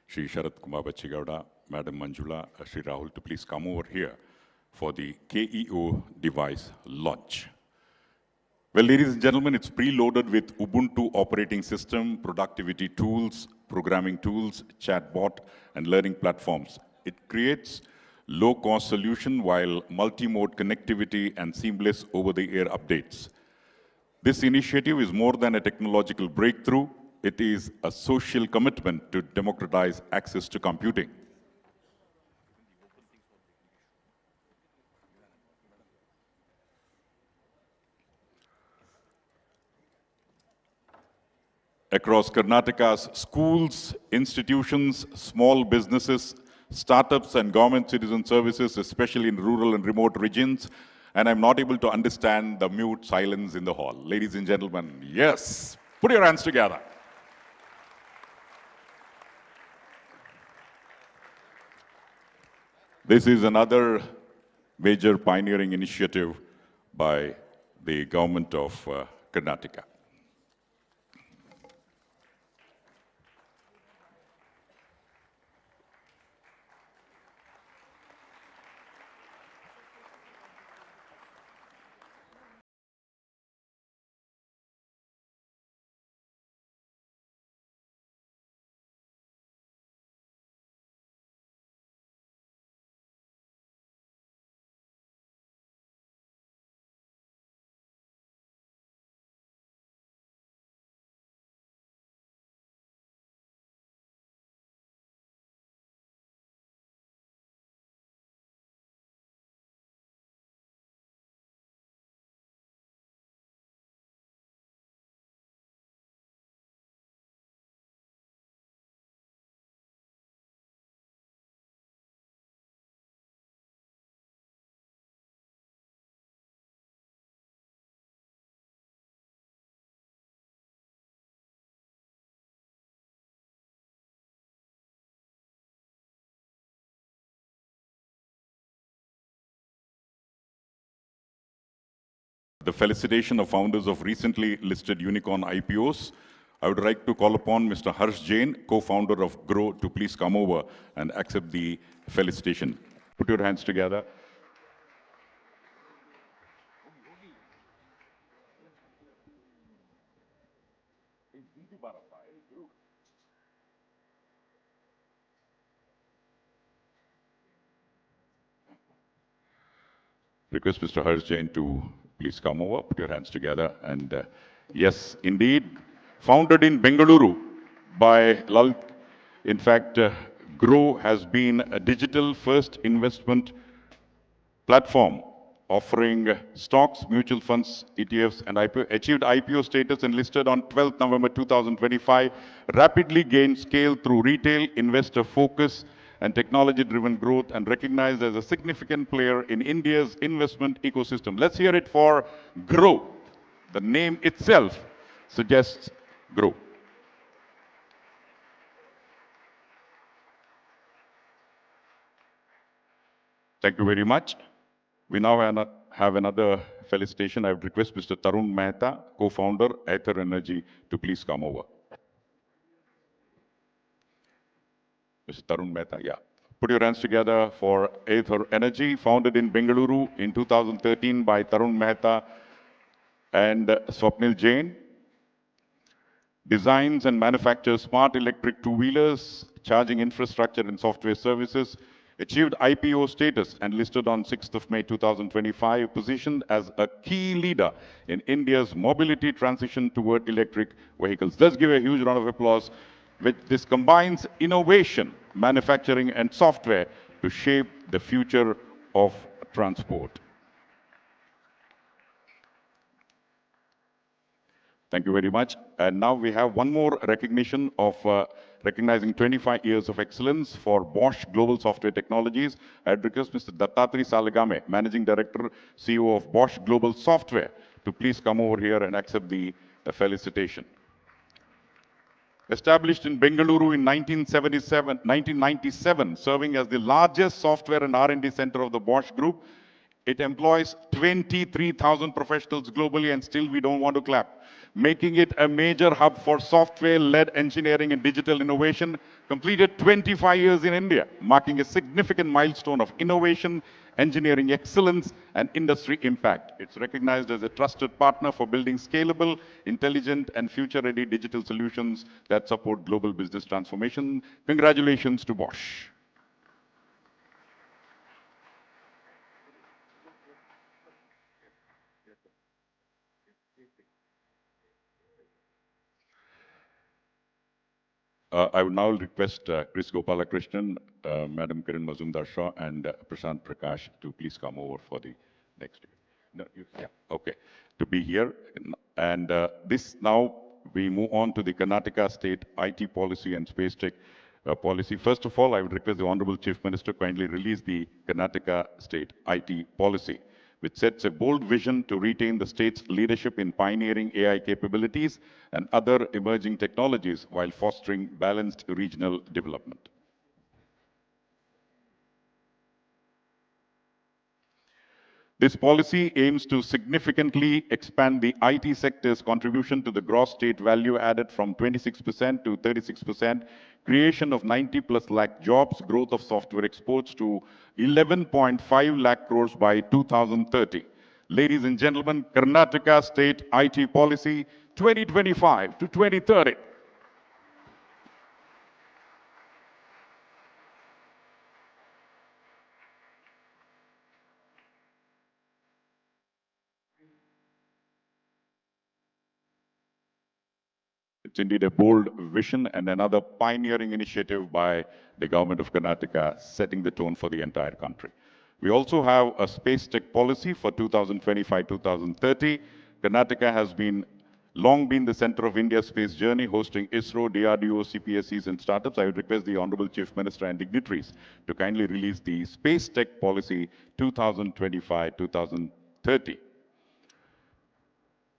Shri Sharath Kumar Bachigowda, Madam Manjula, Shri Rahul to please come over here for the KEO device launch. Well, ladies and gentlemen, it's preloaded with Ubuntu operating system, productivity tools, programming tools, chatbot, and learning platforms. It creates low-cost solution while multi-mode connectivity and seamless over-the-air updates. This initiative is more than a technological breakthrough. It is a social commitment to democratize access to computing. Across Karnataka's schools, institutions, small businesses, startups, and government citizen services, especially in rural and remote regions, and I'm not able to understand the mute silence in the hall. Ladies and gentlemen, yes, put your hands together. This is another major pioneering initiative by the government of Karnataka. The felicitation of founders of recently listed unicorn IPOs. I would like to call upon Mr. Harsh Jain, co-founder of Grow, to please come over and accept the felicitation. Put your hands together. Request Mr. Harsh Jain to please come over, put your hands together. And yes, indeed, founded in Bengaluru by Lal. In fact, Grow has been a digital first investment platform offering stocks, mutual funds, ETFs, and IPO, achieved IPO status and listed on 12th November 2025, rapidly gained scale through retail, investor focus, and technology-driven growth, and recognized as a significant player in India's investment ecosystem. Let's hear it for Grow. The name itself suggests grow. Thank you very much. We now have another felicitation. I would request Mr. Tarun Mehta, co-founder, Aether Energy, to please come over. Mr. Tarun Mehta, yeah. Put your hands together for Aether Energy, founded in Bengaluru in 2013 by Tarun Mehta and Swapnil Jain. Designs and manufactures smart electric two-wheelers, charging infrastructure and software services, achieved IPO status and listed on 6th of May 2025, positioned as a key leader in India's mobility transition toward electric vehicles. Let's give a huge round of applause. This combines innovation, manufacturing, and software to shape the future of transport. Thank you very much. And now we have one more recognition of recognizing 25 years of excellence for Bosch Global Software Technologies. I'd request Mr. Dattatri Salagame, Managing Director, CEO of Bosch Global Software, to please come over here and accept the felicitation. Established in Bengaluru in 1997, serving as the largest software and R&D center of the Bosch Group, It employs 23,000 professionals globally, and still we don't want to clap. Making it a major hub for software-led engineering and digital innovation, completed 25 years in India, marking a significant milestone of innovation, engineering excellence, and industry impact. It's recognized as a trusted partner for building scalable, intelligent, and future-ready digital solutions that support global business transformation. Congratulations to Bosch. I would now request Chris Gopalakrishnan, Madam Kiran Mazumdar-Shaw, and Prashant Prakash to please come over for the next. No, yeah, okay, to be here. And this now we move on to the Karnataka State IT Policy and Space Tech Policy. First of all, I would request the Honorable Chief Minister kindly release the Karnataka State IT Policy, which sets a bold vision to retain the state's leadership in pioneering AI capabilities and other emerging technologies while fostering balanced regional development. This policy aims to significantly expand the IT sector's contribution to the gross state value added from 26% to 36%, creation of 90+ lakh jobs, growth of software exports to 11.5 lakh crores by 2030. Ladies and gentlemen, Karnataka State IT Policy 2025 to 2030. It's indeed a bold vision and another pioneering initiative by the government of Karnataka, setting the tone for the entire country. We also have a space tech policy for 2025-2030. Karnataka has long been the center of India's space journey, hosting ISRO, DRDO, CPSEs, and startups. I would request the Honorable Chief Minister and dignitaries to kindly release the Space Tech Policy 2025-2030.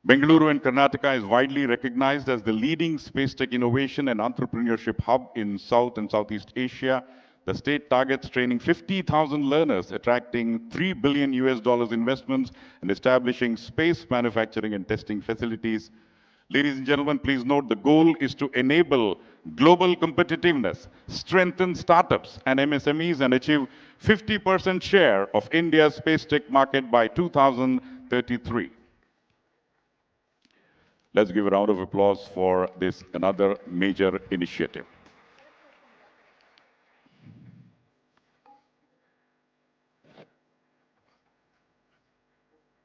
Bengaluru in Karnataka is widely recognized as the leading space tech innovation and entrepreneurship hub in South and Southeast Asia. The state targets training 50,000 learners, attracting $3 billion investments, and establishing space manufacturing and testing facilities. Ladies and gentlemen, please note the goal is to enable global competitiveness, strengthen startups and MSMEs, and achieve 50% share of India's space tech market by 2033. Let's give a round of applause for this another major initiative.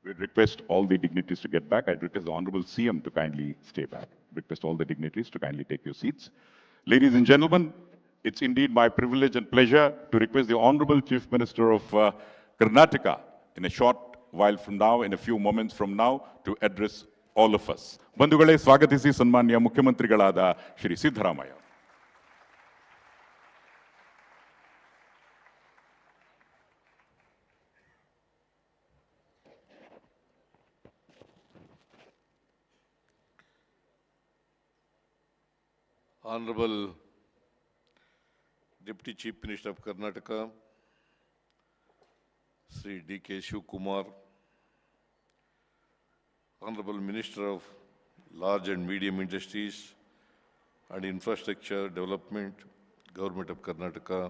We request all the dignitaries to get back. I request the Honorable CM to kindly stay back. Request all the dignitaries to kindly take your seats. Ladies and gentlemen, it's indeed my privilege and pleasure to request the Honorable Chief Minister of Karnataka in a short while from now, in a few moments from now, to address all of us. ಬಂಧುಗಳೇ, ಸ್ವಾಗತಿಸಿ ಸನ್ಮಾನ್ಯ ಮುಖ್ಯಮಂತ್ರಿಗಳಾದ Shri Siddaramaiah. Honorable Deputy Chief Minister of Karnataka, Sri D.K. Shivkumar, Honorable Minister of Large and Medium Industries and Infrastructure Development, Government of Karnataka,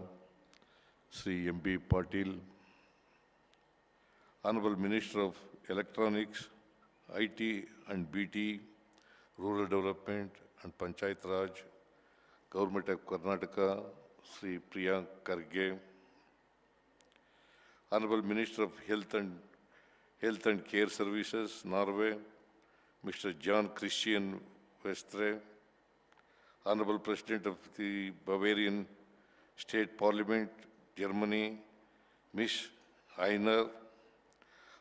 Sri M.B. Patil, Honorable Minister of Electronics, IT and BT, Rural Development and Panchayat Raj, Government of Karnataka, Sri Priyank Karge, Honorable Minister of Health and Care Services, Norway, Mr. John Christian Westre, Honorable President of the Bavarian State Parliament, Germany, Ms. Heiner,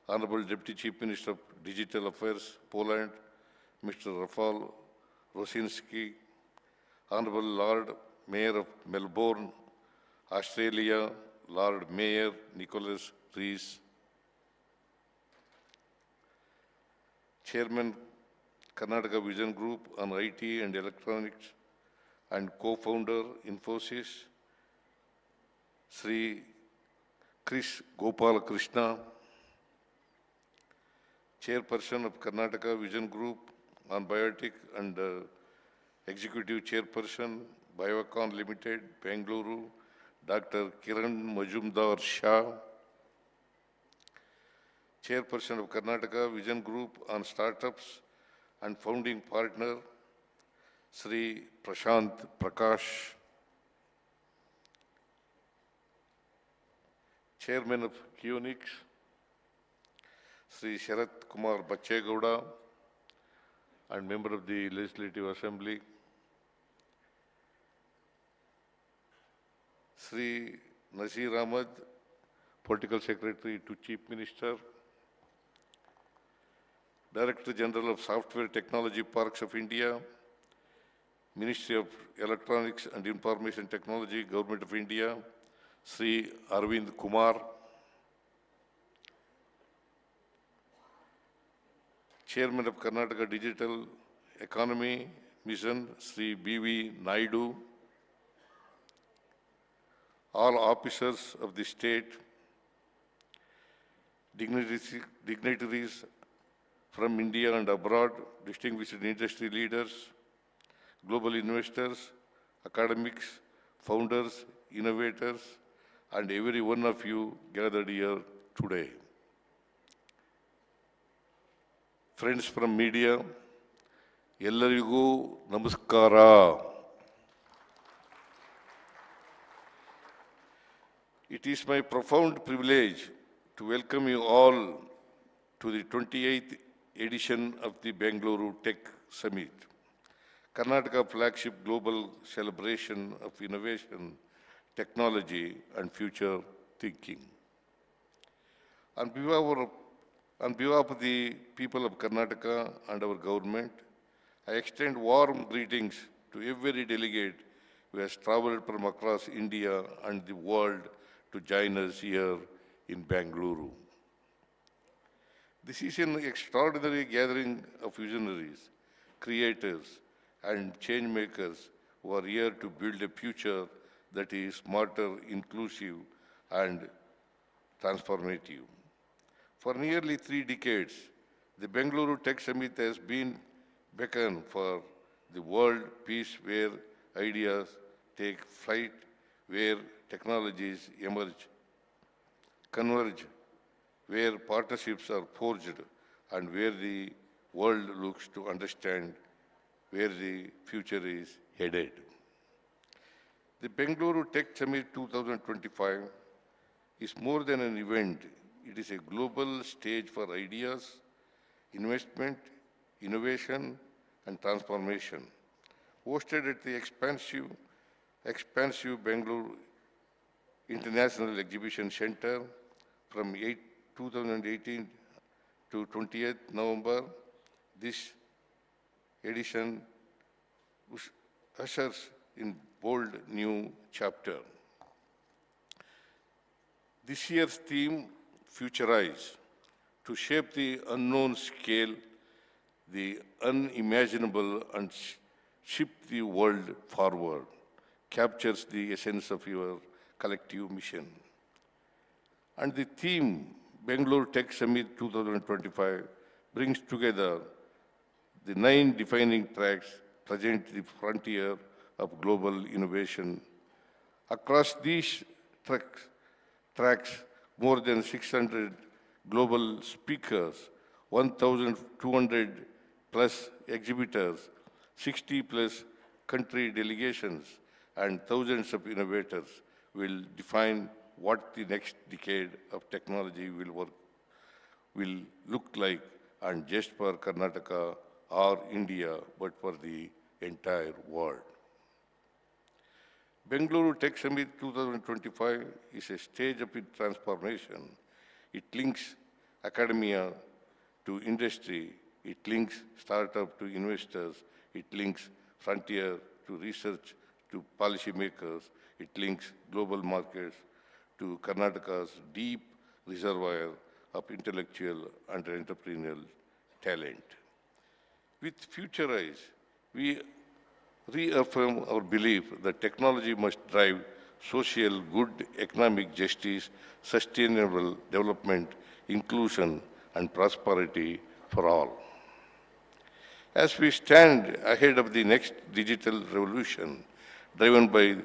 Honorable Deputy Chief Minister of Digital Affairs, Poland, Mr. Rafal Rosinski, Honorable Lord Mayor of Melbourne, Australia, Lord Mayor Nicholas Rees, Chairman Karnataka Vision Group on IT and Electronics and co-founder Infosys, Sri Chris Gopalakrishna, Chairperson of Karnataka Vision Group on Biotic and Executive Chairperson, Biocon Limited, Bengaluru, Dr. Kiran Majumdar Shah. Chairperson of Karnataka Vision Group on Startups and founding partner, Sri Prashant Prakash. Chairman of QNX, Sri Sharat Kumar Bachegowda, and member of the Legislative Assembly, Sri Nasir Ahmad, Political Secretary to Chief Minister, Director General of Software Technology Parks of India, Ministry of Electronics and Information Technology, Government of India, Sri Arvind Kumar, Chairman of Karnataka Digital Economy Mission, Sri B.V. Naidu, all officers of the state, dignitaries from India and abroad, distinguished industry leaders, global investors, academics, founders, innovators, and every one of you gathered here today. Friends from media, ellarigu namaskara. It is my profound privilege to welcome you all to the 28th edition of the Bengaluru Tech Summit, Karnataka flagship global celebration of innovation, technology, and future thinking. On behalf of the people of Karnataka and our government, I extend warm greetings to every delegate who has traveled from across India and the world to join us here in Bengaluru. This is an extraordinary gathering of visionaries, creators, and change makers who are here to build a future that is smarter, inclusive, and transformative. For nearly 3 decades, the Bengaluru Tech Summit has been beacon for the world peace where ideas take flight, where technologies emerge, converge, where partnerships are forged, and where the world looks to understand where the future is headed. The Bengaluru Tech Summit 2025 is more than an event. It is a global stage for ideas, investment, innovation, and transformation. Hosted at the expansive Bengaluru International Exhibition Center from 2018 to 20th November, this edition ushers in bold new chapter. This year's theme, Futurize, to shape the unknown scale, the unimaginable, and shift the world forward, captures the essence of your collective mission. And the theme, Bengaluru Tech Summit 2025, brings together the 9 defining tracks present the frontier of global innovation. Across these tracks, more than 600 global speakers, 1,200 plus exhibitors, 60 plus country delegations, and thousands of innovators will define what the next decade of technology will look like, and just for Karnataka or India, but for the entire world. Bengaluru Tech Summit 2025 is a stage of transformation. It links academia to industry, it links startup to investors, it links frontier to research to policymakers, it links global markets to Karnataka's deep reservoir of intellectual and entrepreneurial talent. With Futurize, we reaffirm our belief that technology must drive social good, economic justice, sustainable development, inclusion, and prosperity for all. As we stand ahead of the next digital revolution, driven by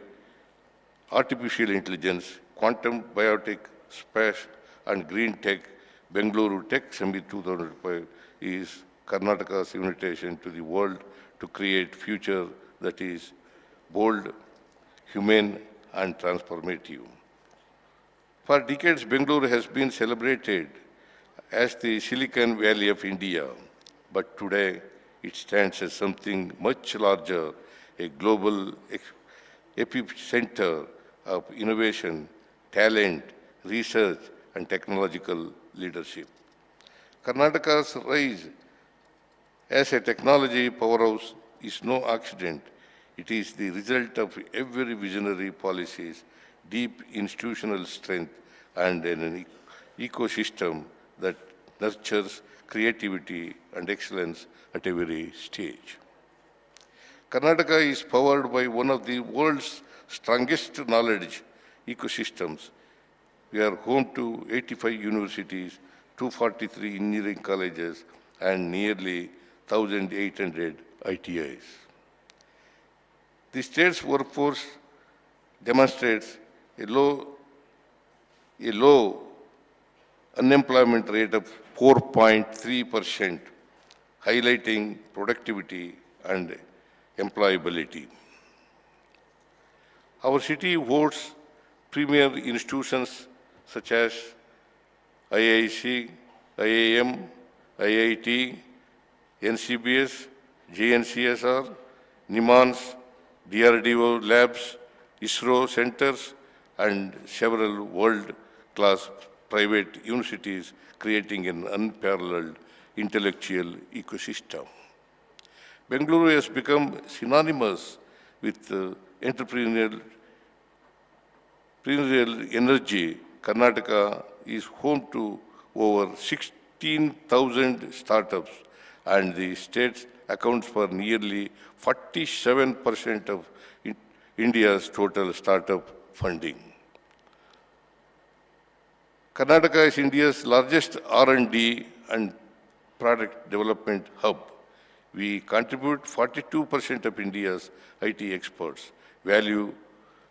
artificial intelligence, quantum, biotic, space, and green tech, Bengaluru Tech Summit 2005 is Karnataka's invitation to the world to create future that is bold, humane, and transformative. For decades, Bengaluru has been celebrated as the Silicon Valley of India, but today it stands as something much larger, a global epicenter of innovation, talent, research, and technological leadership. Karnataka's rise as a technology powerhouse is no accident. It is the result of every visionary policies, deep institutional strength, and an ecosystem that nurtures creativity and excellence at every stage. Karnataka is powered by one of the world's strongest knowledge ecosystems. We are home to 85 universities, 243 engineering colleges, and nearly 1,800 ITIs. The state's workforce demonstrates a low unemployment rate of 4.3%, highlighting productivity and employability. Our city hosts premier institutions such as IIC, IIM, IIT, NCBS, JNCSR, NIMANS, DRDO labs, ISRO centers, and several world-class private universities, creating an unparalleled intellectual ecosystem. Bengaluru has become synonymous with entrepreneurial energy. Karnataka is home to over 16,000 startups, and the state accounts for nearly 47% of India's total startup funding. Karnataka is India's largest R&D and product development hub. We contribute 42% of India's IT exports, valued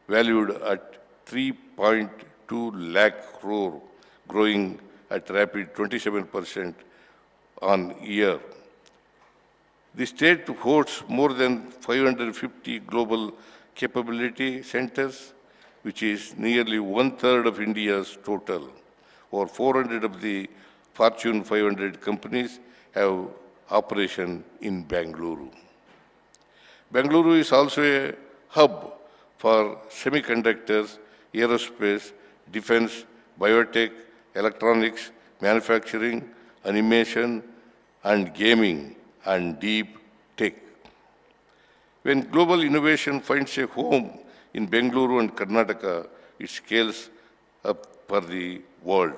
at 3.2 lakh crore, growing at rapid 27% on year. The state hosts more than 550 global capability centers, which is nearly 1/3 of India's total. Over 400 of the Fortune 500 companies have operation in Bengaluru. Bengaluru is also a hub for semiconductors, aerospace, defense, biotech, electronics, manufacturing, animation, and gaming, and deep tech. When global innovation finds a home in Bengaluru and Karnataka, it scales up for the world.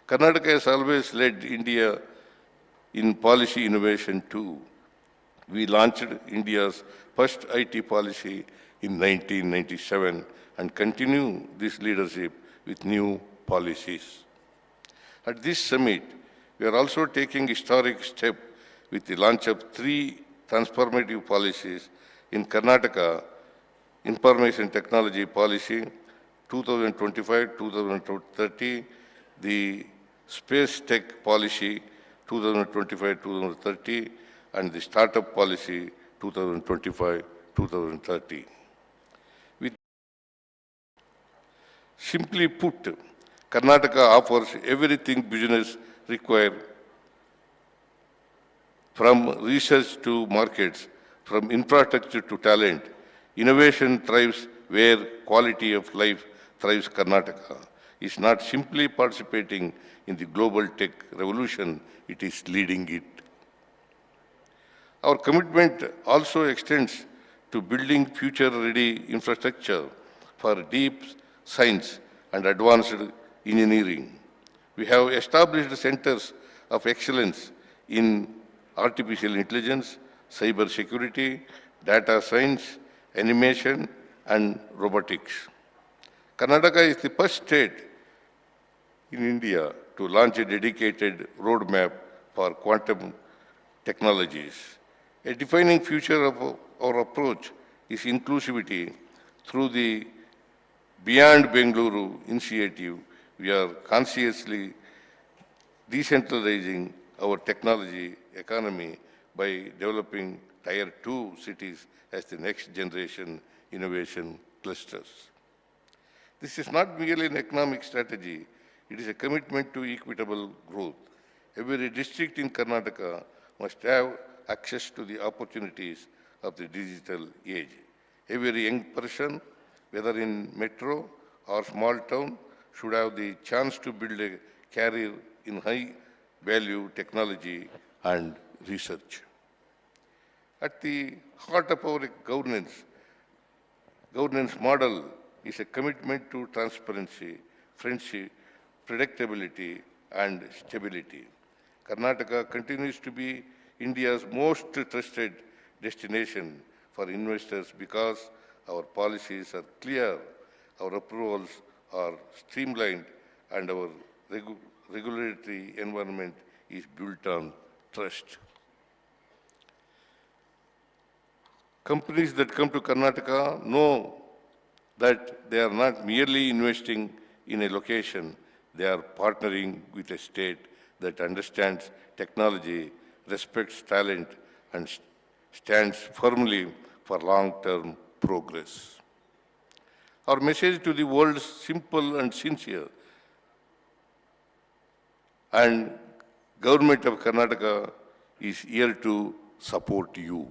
Karnataka has always led India in policy innovation too. We launched India's first IT policy in 1997 and continue this leadership with new policies. At this summit, we are also taking historic step with the launch of 3 transformative policies in Karnataka: Information Technology Policy 2025-2030, the Space Tech Policy 2025-2030, and the Startup Policy 2025-2030. Simply put, Karnataka offers everything business requires, from research to markets, from infrastructure to talent. Innovation thrives where quality of life thrives. Karnataka is not simply participating in the global tech revolution, it is leading it. Our commitment also extends to building future-ready infrastructure for deep science and advanced engineering. We have established centers of excellence in artificial intelligence, cyber security, data science, animation, and robotics. Karnataka is the first state in India to launch a dedicated roadmap for quantum technologies. A defining feature of our approach is inclusivity. Through the Beyond Bengaluru initiative, we are consciously decentralizing our technology economy by developing Tier 2 cities as the next generation innovation clusters. This is not merely an economic strategy, it is a commitment to equitable growth. Every district in Karnataka must have access to the opportunities of the digital age. Every young person, whether in metro or small town, should have the chance to build a career in high-value technology and research. At the heart of our governance model is a commitment to transparency, friendship, predictability, and stability. Karnataka continues to be India's most trusted destination for investors because our policies are clear, our approvals are streamlined, and our regulatory environment is built on trust. Companies that come to Karnataka know that they are not merely investing in a location, they are partnering with a state that understands technology, respects talent, and stands firmly for long-term progress. Our message to the world is simple and sincere, and Government of Karnataka is here to support you.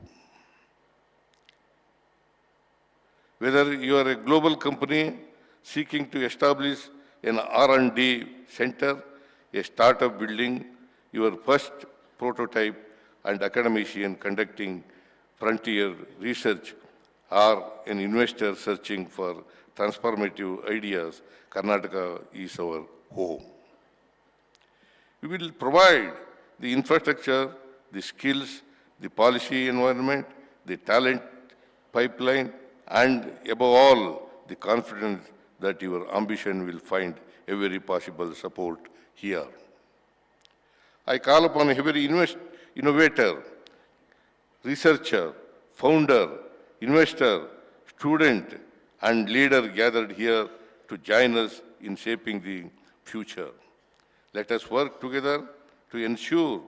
Whether you are a global company seeking to establish an R&D center, a startup building your first prototype, and academician conducting frontier research, or an investor searching for transformative ideas, Karnataka is our home. We will provide the infrastructure, the skills, the policy environment, the talent pipeline, and above all, the confidence that your ambition will find every possible support here. I call upon every innovator, researcher, founder, investor, student, and leader gathered here to join us in shaping the future. Let us work together to ensure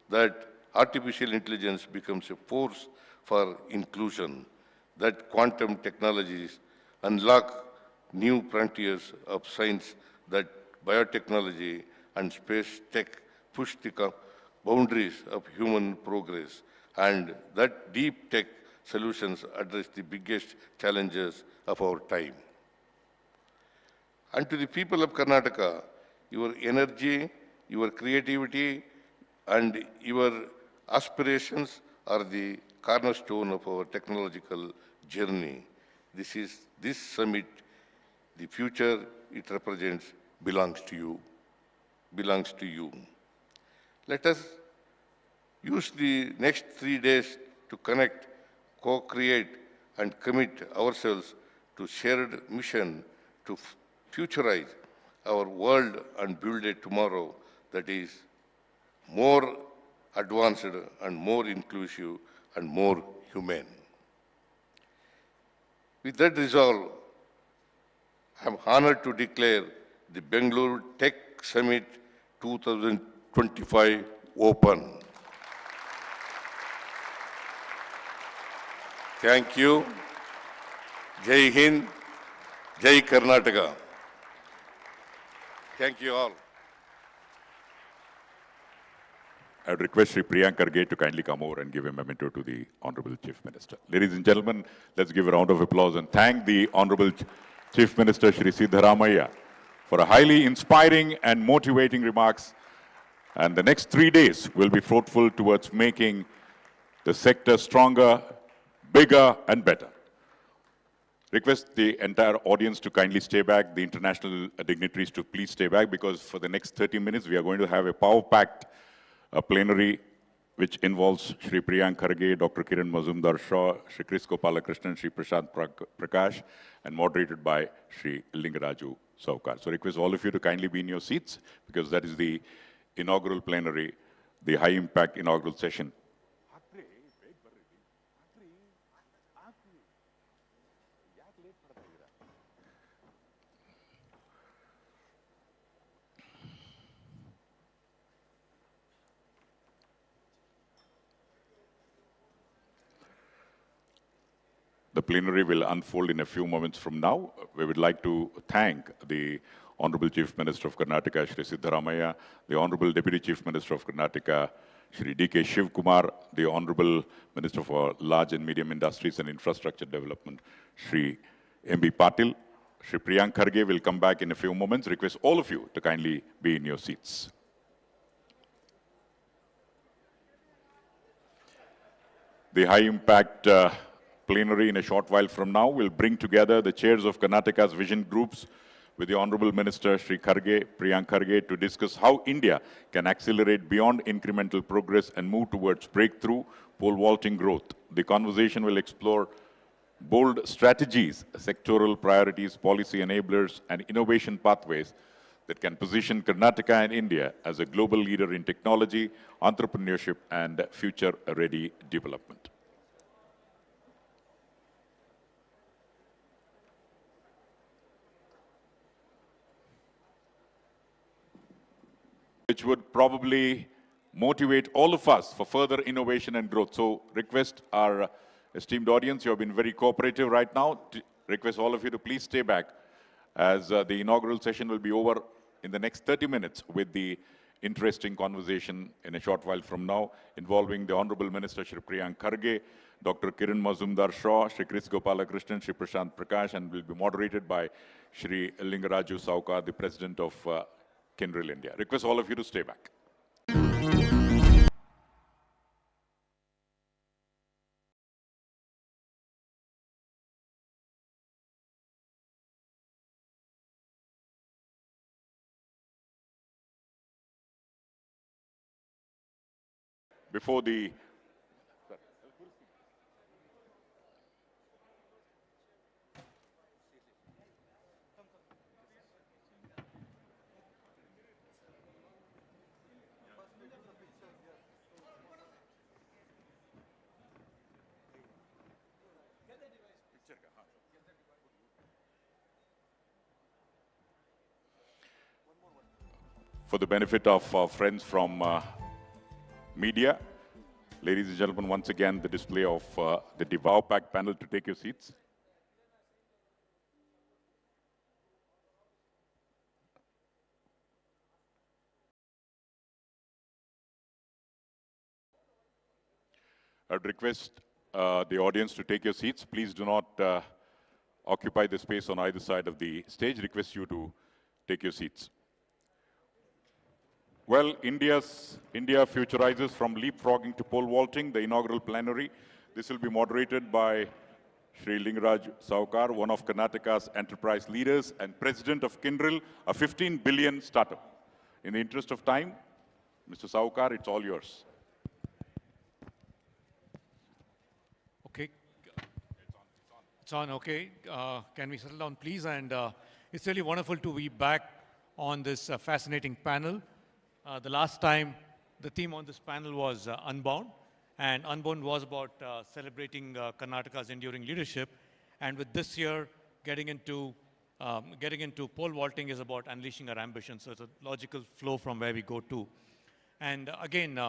that artificial intelligence becomes a force for inclusion, that quantum technologies unlock new frontiers of science, that biotechnology and space tech push the boundaries of human progress, and that deep tech solutions address the biggest challenges of our time. And to the people of Karnataka, your energy, your creativity, and your aspirations are the cornerstone of our technological journey. This summit, the future it represents, belongs to you. Let us use the next 3 days to connect, co-create, and commit ourselves to shared mission to futurize our world and build a tomorrow that is more advanced and more inclusive and more humane. With that resolve, I am honored to declare the Bengaluru Tech Summit 2025 open. Thank you. Jai Hind, Jai Karnataka. Thank you all. I would request Shri Priyank Karge to kindly come over and give a memento to the Honorable Chief Minister. Ladies and gentlemen, let's give a round of applause and thank the Honorable Chief Minister Shri Siddaramaiah for a highly inspiring and motivating remarks. And the next 3 days will be fruitful towards making the sector stronger, bigger, and better. Request the entire audience to kindly stay back, the international dignitaries to please stay back, because for the next 30 minutes, we are going to have a power-packed plenary which involves Shri Priyank Karge, Dr. Kiran Mazumdar-Shaw, Shri Chris Gopalakrishnan, Shri Prashant Prakash, and moderated by Shri Lingaraju Saukar. So request all of you to kindly be in your seats, because that is the inaugural plenary the high-impact inaugural session. The plenary will unfold in a few moments from now. We would like to thank the Honorable Chief Minister of Karnataka, Shri Siddaramaiah, the Honorable Deputy Chief Minister of Karnataka, Shri D.K. Shivkumar, the Honorable Minister for Large and Medium Industries and Infrastructure Development, Shri M.B. Patil. Shri Priyank Kharge will come back in a few moments. Request all of you to kindly be in your seats. The high-impact plenary in a short while from now will bring together the chairs of Karnataka's vision groups with the Honorable Minister Shri Kharge, Priyank Kharge, to discuss how India can accelerate beyond incremental progress and move towards breakthrough pole vaulting growth. The conversation will explore bold strategies, sectoral priorities, policy enablers, and innovation pathways that can position Karnataka and India as a global leader in technology, entrepreneurship, and future-ready development. Which would probably motivate all of us for further innovation and growth. So request our esteemed audience, you have been very cooperative right now. Request all of you to please stay back as the inaugural session will be over in the next 30 minutes with the interesting conversation in a short while from now involving the Honorable Minister Shri Priyank Kharge, Dr. Kiran Mazumdar Shaw, Shri Chris Gopalakrishnan, Shri Prashant Prakash, and will be moderated by Shri Lingaraju Saukar, the President of Kyndryl India. Request all of you to stay back. Before the for the benefit of our friends from media, ladies and gentlemen, once again, the display of the Devour Pack panel to take your seats. I'd request the audience to take your seats. Please do not occupy the space on either side of the stage. Request you to take your seats. Well, India futurizes from leapfrogging to pole vaulting, the inaugural plenary. This will be moderated by Shri Lingaraj Saukar, one of Karnataka's enterprise leaders and president of Kyndryl, a 15 billion startup. In the interest of time, Mr. Saukar, it's all yours. Okay. It's on, okay. Can we settle down, please? And it's really wonderful to be back on this fascinating panel. The last time, the theme on this panel was Unbound, and Unbound was about celebrating Karnataka's enduring leadership. And with this year, getting into pole vaulting is about unleashing our ambition. So it's a logical flow from where we go to. And again,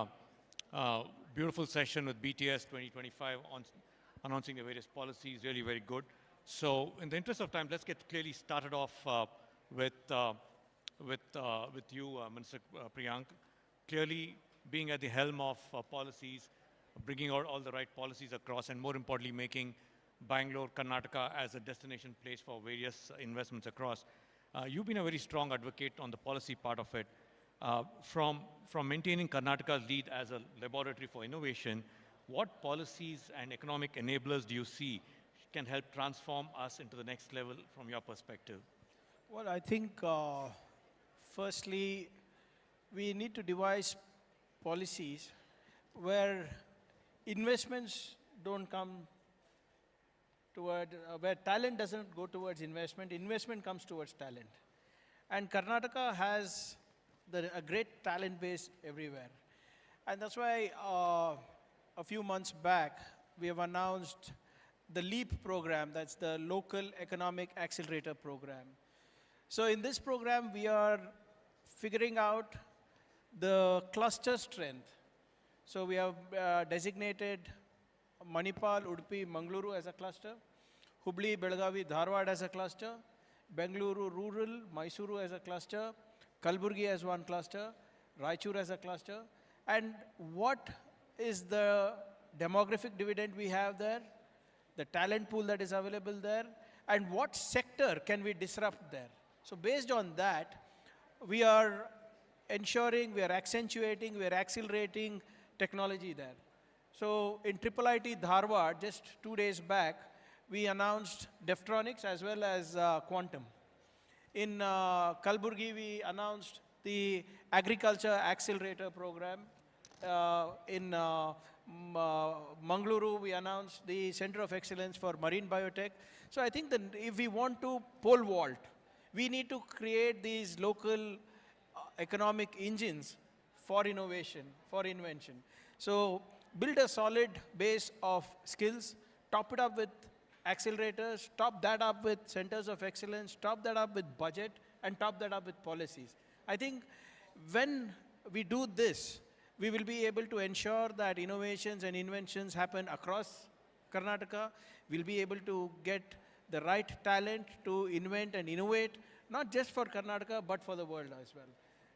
beautiful session with BTS 2025 on announcing the various policies, really very good. So in the interest of time, let's get clearly started off with you, Minister Priyank. Clearly being at the helm of policies, bringing out all the right policies across, and more importantly, making Bangalore, Karnataka as a destination place for various investments across. You've been a very strong advocate on the policy part of it. From maintaining Karnataka's lead as a laboratory for innovation, what policies and economic enablers do you see can help transform us into the next level from your perspective? Well, I think firstly, we need to devise policies where investments don't come toward, where talent doesn't go towards investment, investment comes towards talent. And Karnataka has a great talent base everywhere. And that's why a few months back, we have announced the LEAP program, that's the Local Economic Accelerator Program. So in this program, we are figuring out the cluster strength. So we have designated Manipal, Udupi, Mangaluru as a cluster, Hubli, Belagavi, Dharwad as a cluster, Bengaluru Rural, Mysuru as a cluster, Kalburgi as one cluster, Raichur as a cluster. And what is the demographic dividend we have there, the talent pool that is available there, and what sector can we disrupt there? So based on that, we are ensuring, we are accentuating, we are accelerating technology there. So in IIIT Dharwad, just 2 days back, we announced Deftronics as well as Quantum. In Kalburgi, we announced the Agriculture Accelerator Program. In Mangaluru, we announced the Center of Excellence for Marine Biotech. So I think that if we want to pole vault, we need to create these local economic engines for innovation, for invention. So build a solid base of skills, top it up with accelerators, top that up with centers of excellence, top that up with budget, and top that up with policies. I think when we do this, we will be able to ensure that innovations and inventions happen across Karnataka. We'll be able to get the right talent to invent and innovate, not just for Karnataka, but for the world as well.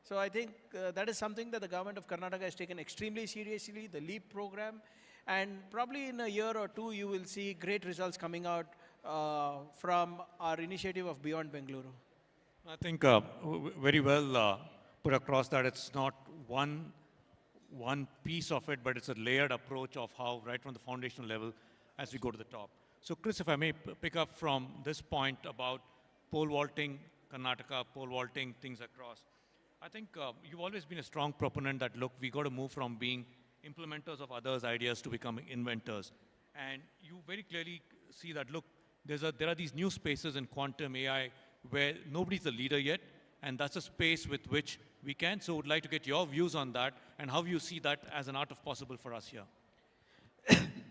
So I think that is something that the government of Karnataka has taken extremely seriously, the LEAP program. And probably in a year or two, you will see great results coming out from our initiative of Beyond Bengaluru. I think very well put across that it's not one piece of it, but it's a layered approach of how, right from the foundational level, as we go to the top. So Chris, if I may pick up from this point about pole vaulting Karnataka, pole vaulting things across. I think you've always been a strong proponent that, look, we got to move from being implementers of others' ideas to becoming inventors. And you very clearly see that, look, there are these new spaces in quantum AI where nobody's the leader yet, and that's a space with which we can. So would like to get your views on that and how you see that as an art of possible for us here.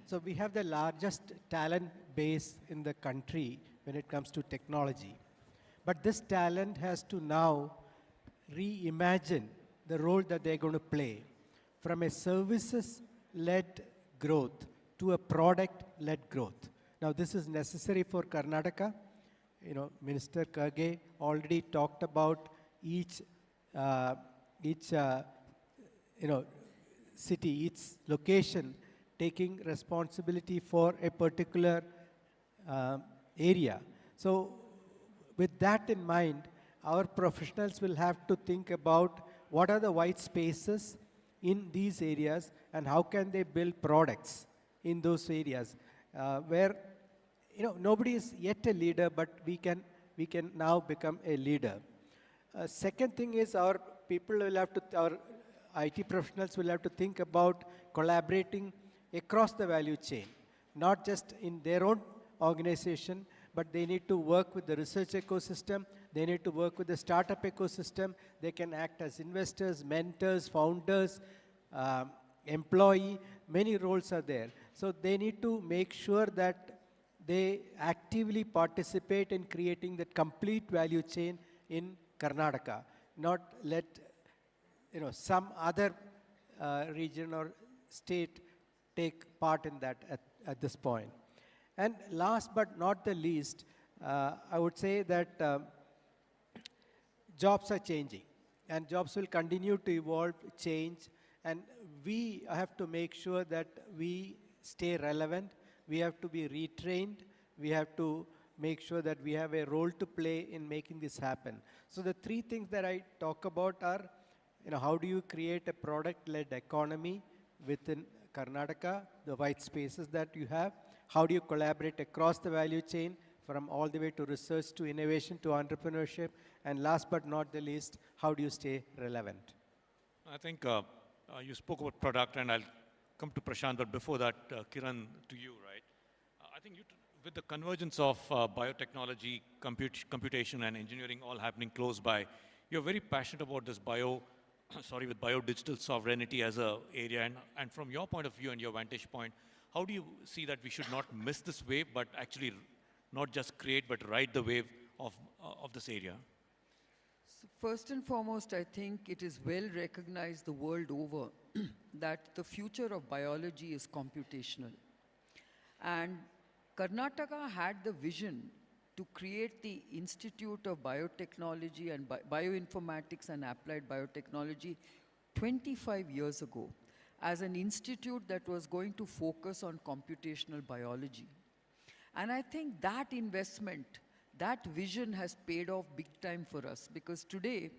So we have the largest talent base in the country when it comes to technology. But this talent has to now reimagine the role that they're going to play from a services-led growth to a product-led growth. Now, this is necessary for Karnataka. You know, Minister Karge already talked about each city, each location taking responsibility for a particular area. So, with that in mind, our professionals will have to think about what are the white spaces in these areas and how can they build products in those areas where nobody is yet a leader, but we can now become a leader. Second thing is our IT professionals will have to think about collaborating across the value chain, not just in their own organization, but they need to work with the research ecosystem, they need to work with the startup ecosystem, they can act as investors, mentors, founders, employee, many roles are there. So they need to make sure that they actively participate in creating that complete value chain in Karnataka, not let some other region or state take part in that at this point. And last but not the least, I would say that jobs are changing and jobs will continue to evolve, change, and we have to make sure that we stay relevant. We have to be retrained. We have to make sure that we have a role to play in making this happen. So the three things that I talk about are, how do you create a product-led economy within Karnataka, the white spaces that you have? How do you collaborate across the value chain from all the way to research to innovation to entrepreneurship? And last but not the least, how do you stay relevant? I think you spoke about product, and I'll come to Prashant, but before that, Kiran, to you, right? I think with the convergence of biotechnology, computation, and engineering all happening close by, you're very passionate about this sorry, with biodigital sovereignty as a area, and from your point of view and your vantage point, how do you see that we should not miss this wave, but actually not just create, but ride the wave of this area? So first and foremost, I think it is well recognized the world over that the future of biology is computational. And Karnataka had the vision to create the Institute of Biotechnology and Bioinformatics and Applied Biotechnology 25 years ago as an institute that was going to focus on computational biology. And I think that investment, that vision has paid off big time for us, because today,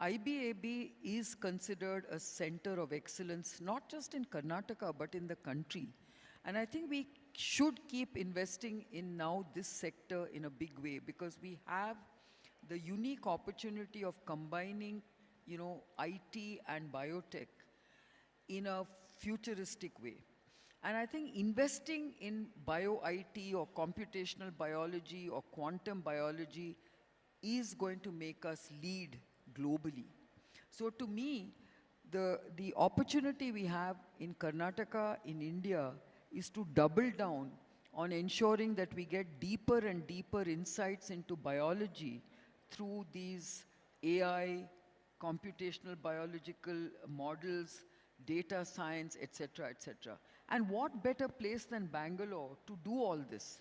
IBAB is considered a center of excellence, not just in Karnataka, but in the country. And I think we should keep investing in now this sector in a big way, because we have the unique opportunity of combining, you know, IT and biotech in a futuristic way. And I think investing in bio-IT or computational biology or quantum biology is going to make us lead globally. So to me, the opportunity we have in Karnataka, in India, is to double down on ensuring that we get deeper and deeper insights into biology through these AI, computational biological models, data science, etc., etc. And what better place than Bangalore to do all this?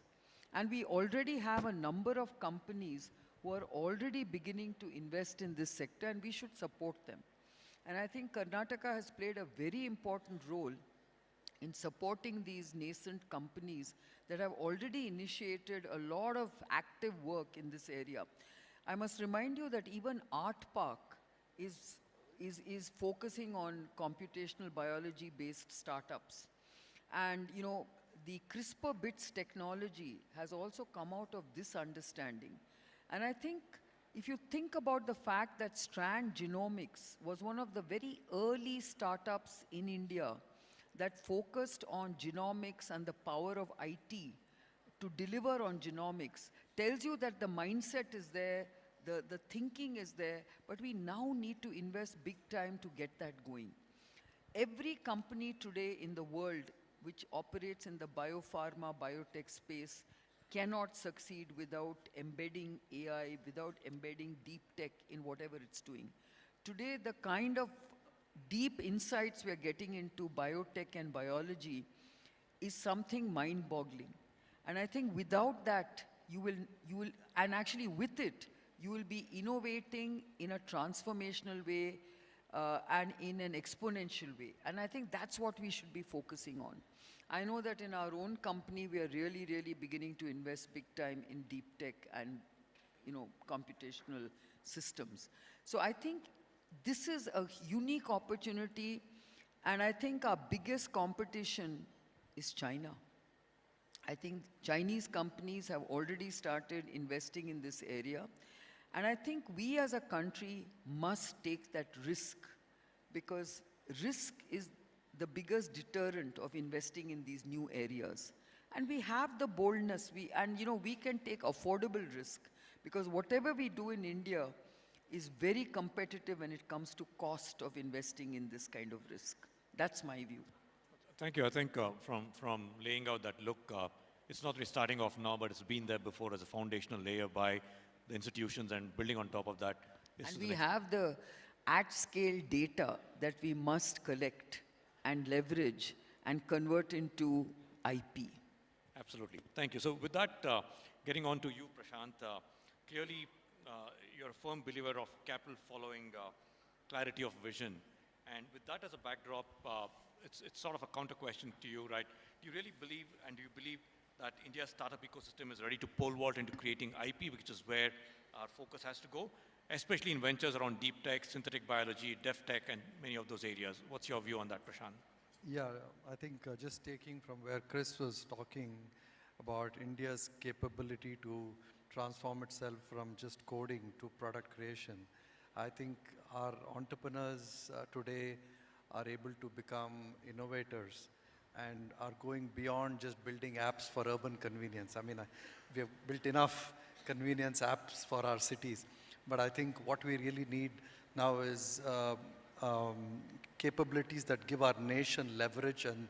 And we already have a number of companies who are already beginning to invest in this sector, and we should support them. And I think Karnataka has played a very important role in supporting these nascent companies that have already initiated a lot of active work in this area. I must remind you that even Art Park is focusing on computational biology-based startups. And, you know, the CRISPR bits technology has also come out of this understanding. And I think if you think about the fact that Strand Genomics was one of the very early startups in India that focused on genomics and the power of IT to deliver on genomics, tells you that the mindset is there, the thinking is there, but we now need to invest big time to get that going. Every company today in the world which operates in the biopharma, biotech space cannot succeed without embedding AI, without embedding deep tech in whatever it's doing. Today, the kind of deep insights we are getting into biotech and biology is something mind-boggling. And I think without that, you will, and actually with it, you will be innovating in a transformational way and in an exponential way. And I think that's what we should be focusing on. I know that in our own company, we are really, really beginning to invest big time in deep tech and, you know, computational systems. So I think this is a unique opportunity, and I think our biggest competition is China. I think Chinese companies have already started investing in this area, and I think we as a country must take that risk, because risk is the biggest deterrent of investing in these new areas. And we have the boldness, and you know, we can take affordable risk, because whatever we do in India is very competitive when it comes to cost of investing in this kind of risk. That's my view. Thank you. I think from laying out that look, it's not really starting off now, but it's been there before as a foundational layer by the institutions, and building on top of that. And we have the at-scale data that we must collect and leverage and convert into IP. Absolutely. Thank you. So with that, getting on to you, Prashant, clearly you're a firm believer of capital following clarity of vision. And with that as a backdrop, it's sort of a counter question to you, right? Do you really believe, and do you believe that India's startup ecosystem is ready to pole vault into creating IP, which is where our focus has to go, especially in ventures around deep tech, synthetic biology, dev tech, and many of those areas? What's your view on that, Prashant? Yeah, I think just taking from where Chris was talking about India's capability to transform itself from just coding to product creation, I think our entrepreneurs today are able to become innovators and are going beyond just building apps for urban convenience. I mean, we have built enough convenience apps for our cities, but I think what we really need now is capabilities that give our nation leverage and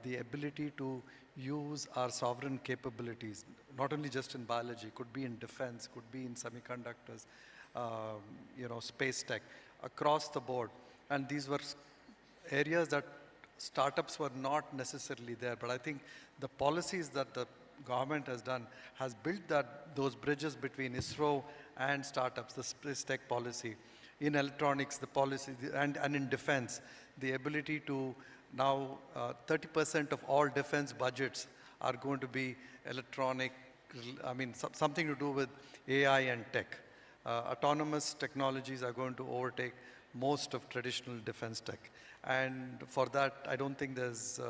the ability to use our sovereign capabilities, not only just in biology, could be in defense, could be in semiconductors, space tech, across the board. And these were areas that startups were not necessarily there. But I think the policies that the government has done has built those bridges between ISRO and startups, the space tech policy. In electronics, the policy, and in defense, the ability to now 30% of all defense budgets are going to be electronic, something to do with AI and tech. Autonomous technologies are going to overtake most of traditional defense tech. And for that, I don't think there's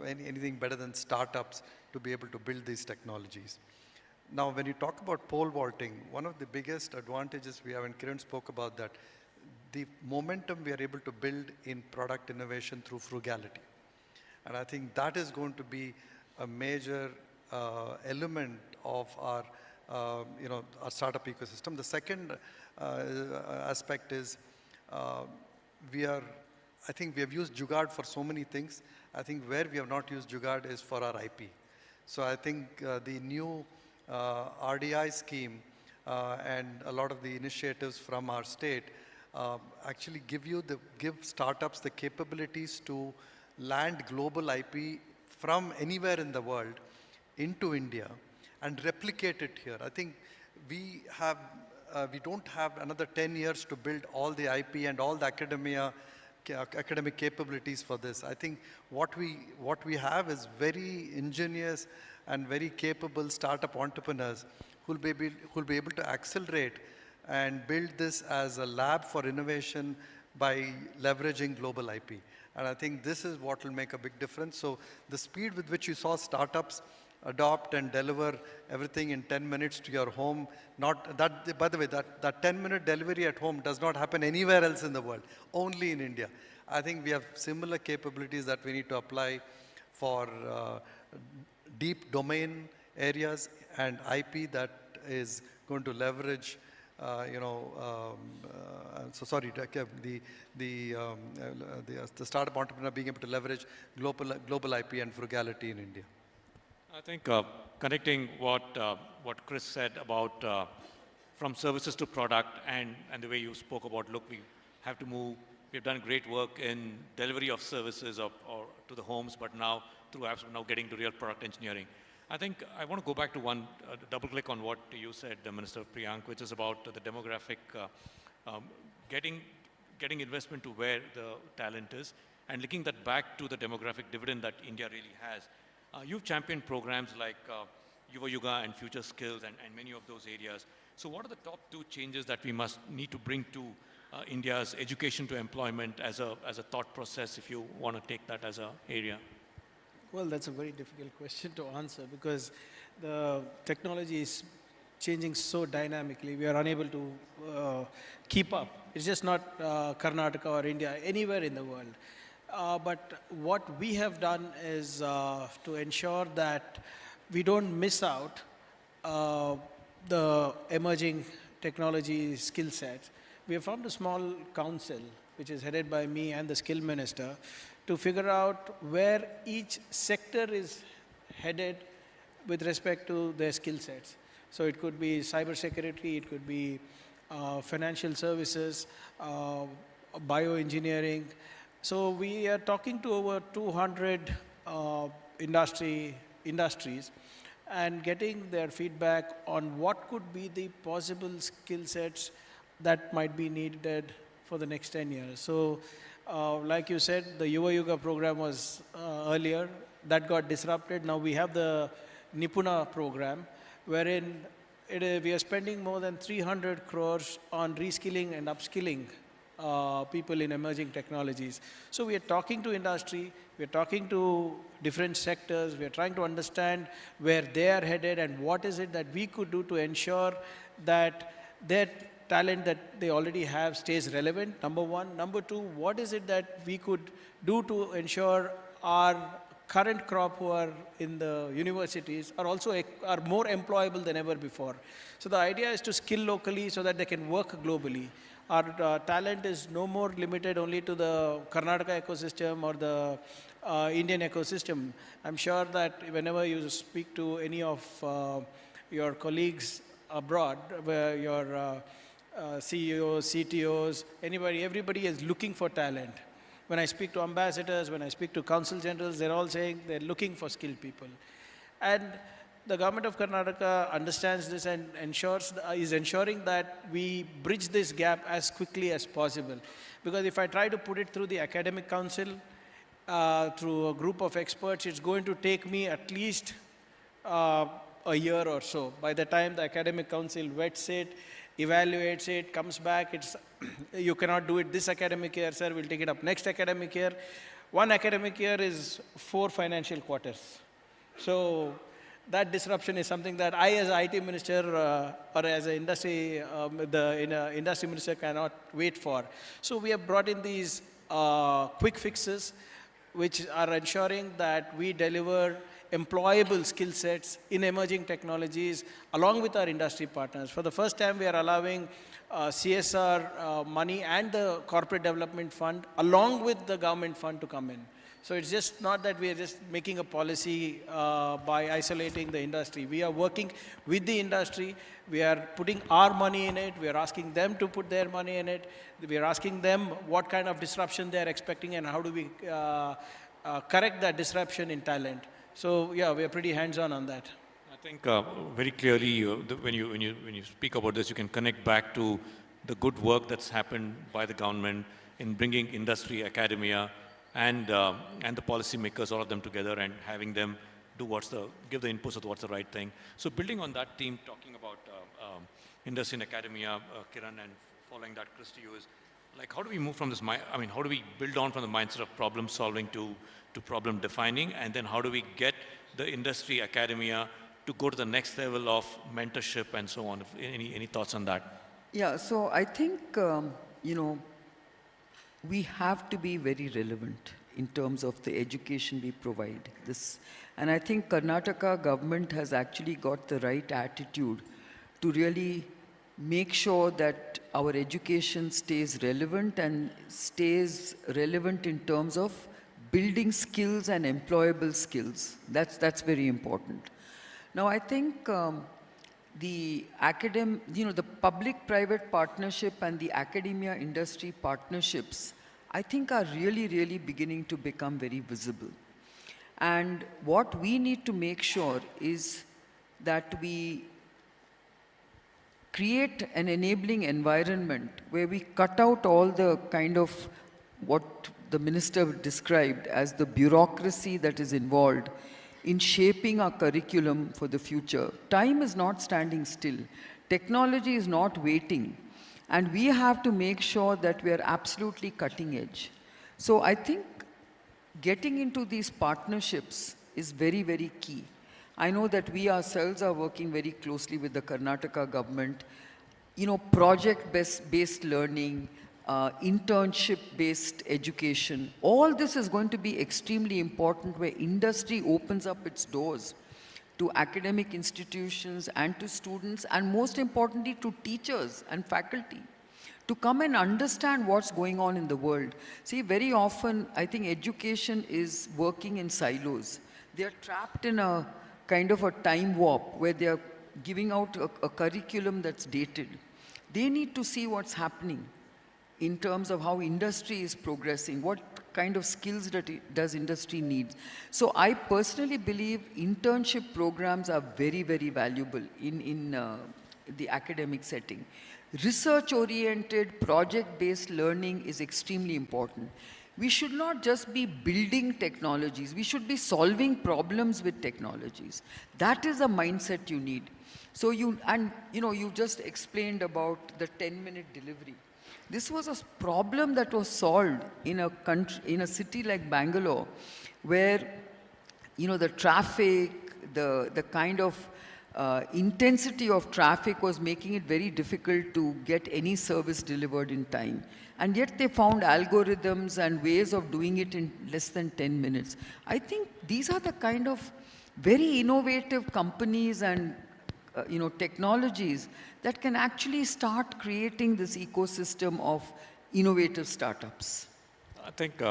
anything better than startups to be able to build these technologies. Now, when you talk about pole vaulting, one of the biggest advantages we have, and Kiran spoke about that, the momentum we are able to build in product innovation through frugality. And I think that is going to be a major element of our, our startup ecosystem. The second aspect is I think we have used Jugaad for so many things. I think where we have not used Jugaad is for our IP. So I think the new RDI scheme and a lot of the initiatives from our state actually give startups the capabilities to land global IP from anywhere in the world into India and replicate it here. I think we don't have another 10 years to build all the IP and all the academic capabilities for this. I think what we have is very ingenious and very capable startup entrepreneurs who will be able to accelerate and build this as a lab for innovation by leveraging global IP. And I think this is what will make a big difference. So the speed with which you saw startups adopt and deliver everything in 10 minutes to your home, by the way, that 10-minute delivery at home does not happen anywhere else in the world, only in India. I think we have similar capabilities that we need to apply for deep domain areas and IP that is going to leverage the startup entrepreneur being able to leverage global IP and frugality in India. I think connecting what Chris said about from services to product and the way you spoke about, look, we have to move. We've done great work in delivery of services or to the homes, but now through apps, we're now getting to real product engineering. I think I want to go back to one, double click on what you said, Minister Priyank, which is about the demographic, getting investment to where the talent is and linking that back to the demographic dividend that India really has. You've championed programs like Yuva Yuga and Future Skills and many of those areas. So what are the top 2 changes that we must need to bring to India's education to employment as a thought process, if you want to take that as an area? Well, that's a very difficult question to answer because the technology is changing so dynamically. We are unable to keep up. It's just not Karnataka or India, anywhere in the world. But what we have done is to ensure that we don't miss out the emerging technology skill sets. We have formed a small council, which is headed by me and the skill minister, to figure out where each sector is headed with respect to their skill sets. So it could be cybersecurity, it could be financial services, bioengineering. So we are talking to over 200 industries and getting their feedback on what could be the possible skill sets that might be needed for the next 10 years. So like you said, the Yuva Yuga program was earlier. That got disrupted. Now we have the Nipuna program, wherein we are spending more than 300 crores on reskilling and upskilling people in emerging technologies. So we are talking to industry, we are talking to different sectors, we are trying to understand where they are headed and what is it that we could do to ensure that their talent that they already have stays relevant, number one. Number two, what is it that we could do to ensure our current crop who are in the universities are also are more employable than ever before. So the idea is to skill locally so that they can work globally. Our talent is no more limited only to the Karnataka ecosystem or the Indian ecosystem. I'm sure that whenever you speak to any of your colleagues abroad, where your CEOs, CTOs, everybody is looking for talent. When I speak to ambassadors, when I speak to council generals, they're all saying they're looking for skilled people. And the government of Karnataka understands this and is ensuring that we bridge this gap as quickly as possible. Because if I try to put it through the academic council, through a group of experts, it's going to take me at least a year or so. By the time the academic council vets it, evaluates it, comes back, you cannot do it this academic year, sir, we'll take it up next academic year. One academic year is 4 financial quarters. So that disruption is something that I, as an IT minister or as an industry, industry minister, cannot wait for. So we have brought in these quick fixes, which are ensuring that we deliver employable skill sets in emerging technologies along with our industry partners. For the first time, we are allowing CSR money and the corporate development fund along with the government fund to come in. So it's just not that we are just making a policy by isolating the industry. We are working with the industry. We are putting our money in it. We are asking them to put their money in it. We are asking them what kind of disruption they are expecting and how do we correct that disruption in talent. So yeah, we are pretty hands-on on that. I think very clearly when you speak about this, you can connect back to the good work that's happened by the government in bringing industry, academia, and the policymakers, all of them together, and having them do give the inputs of what's the right thing. So building on that team, talking about industry and academia, Kiran, and following that, Chris, to you is, like, how do we move from this, how do we build on from the mindset of problem solving to problem defining, and then how do we get the industry, academia to go to the next level of mentorship and so on? Any thoughts on that? Yeah, so I think, we have to be very relevant in terms of the education we provide. And I think Karnataka government has actually got the right attitude to really make sure that our education stays relevant and stays relevant in terms of building skills and employable skills. That's very important. Now, I think the public-private partnership and the academia-industry partnerships, I think, are really, really beginning to become very visible. And what we need to make sure is that we create an enabling environment where we cut out all the kind of what the minister described as the bureaucracy that is involved in shaping our curriculum for the future. Time is not standing still. Technology is not waiting. And we have to make sure that we are absolutely cutting edge. So I think getting into these partnerships is very, very key. I know that we ourselves are working very closely with the Karnataka government. Project-based learning, internship-based education, all this is going to be extremely important where industry opens up its doors to academic institutions and to students, and most importantly to teachers and faculty, to come and understand what's going on in the world. See, very often, I think education is working in silos. They're trapped in a kind of a time warp where they're giving out a curriculum that's dated. They need to see what's happening in terms of how industry is progressing, what kind of skills does industry need. So I personally believe internship programs are very, very valuable in the academic setting. Research-oriented, project-based learning is extremely important. We should not just be building technologies, we should be solving problems with technologies. That is the mindset you need. So you just explained about the 10-minute delivery. This was a problem that was solved in a city like Bengaluru, where the traffic, the kind of intensity of traffic was making it very difficult to get any service delivered in time. And yet they found algorithms and ways of doing it in less than 10 minutes. I think these are the kind of very innovative companies and technologies that can actually start creating this ecosystem of innovative startups? I think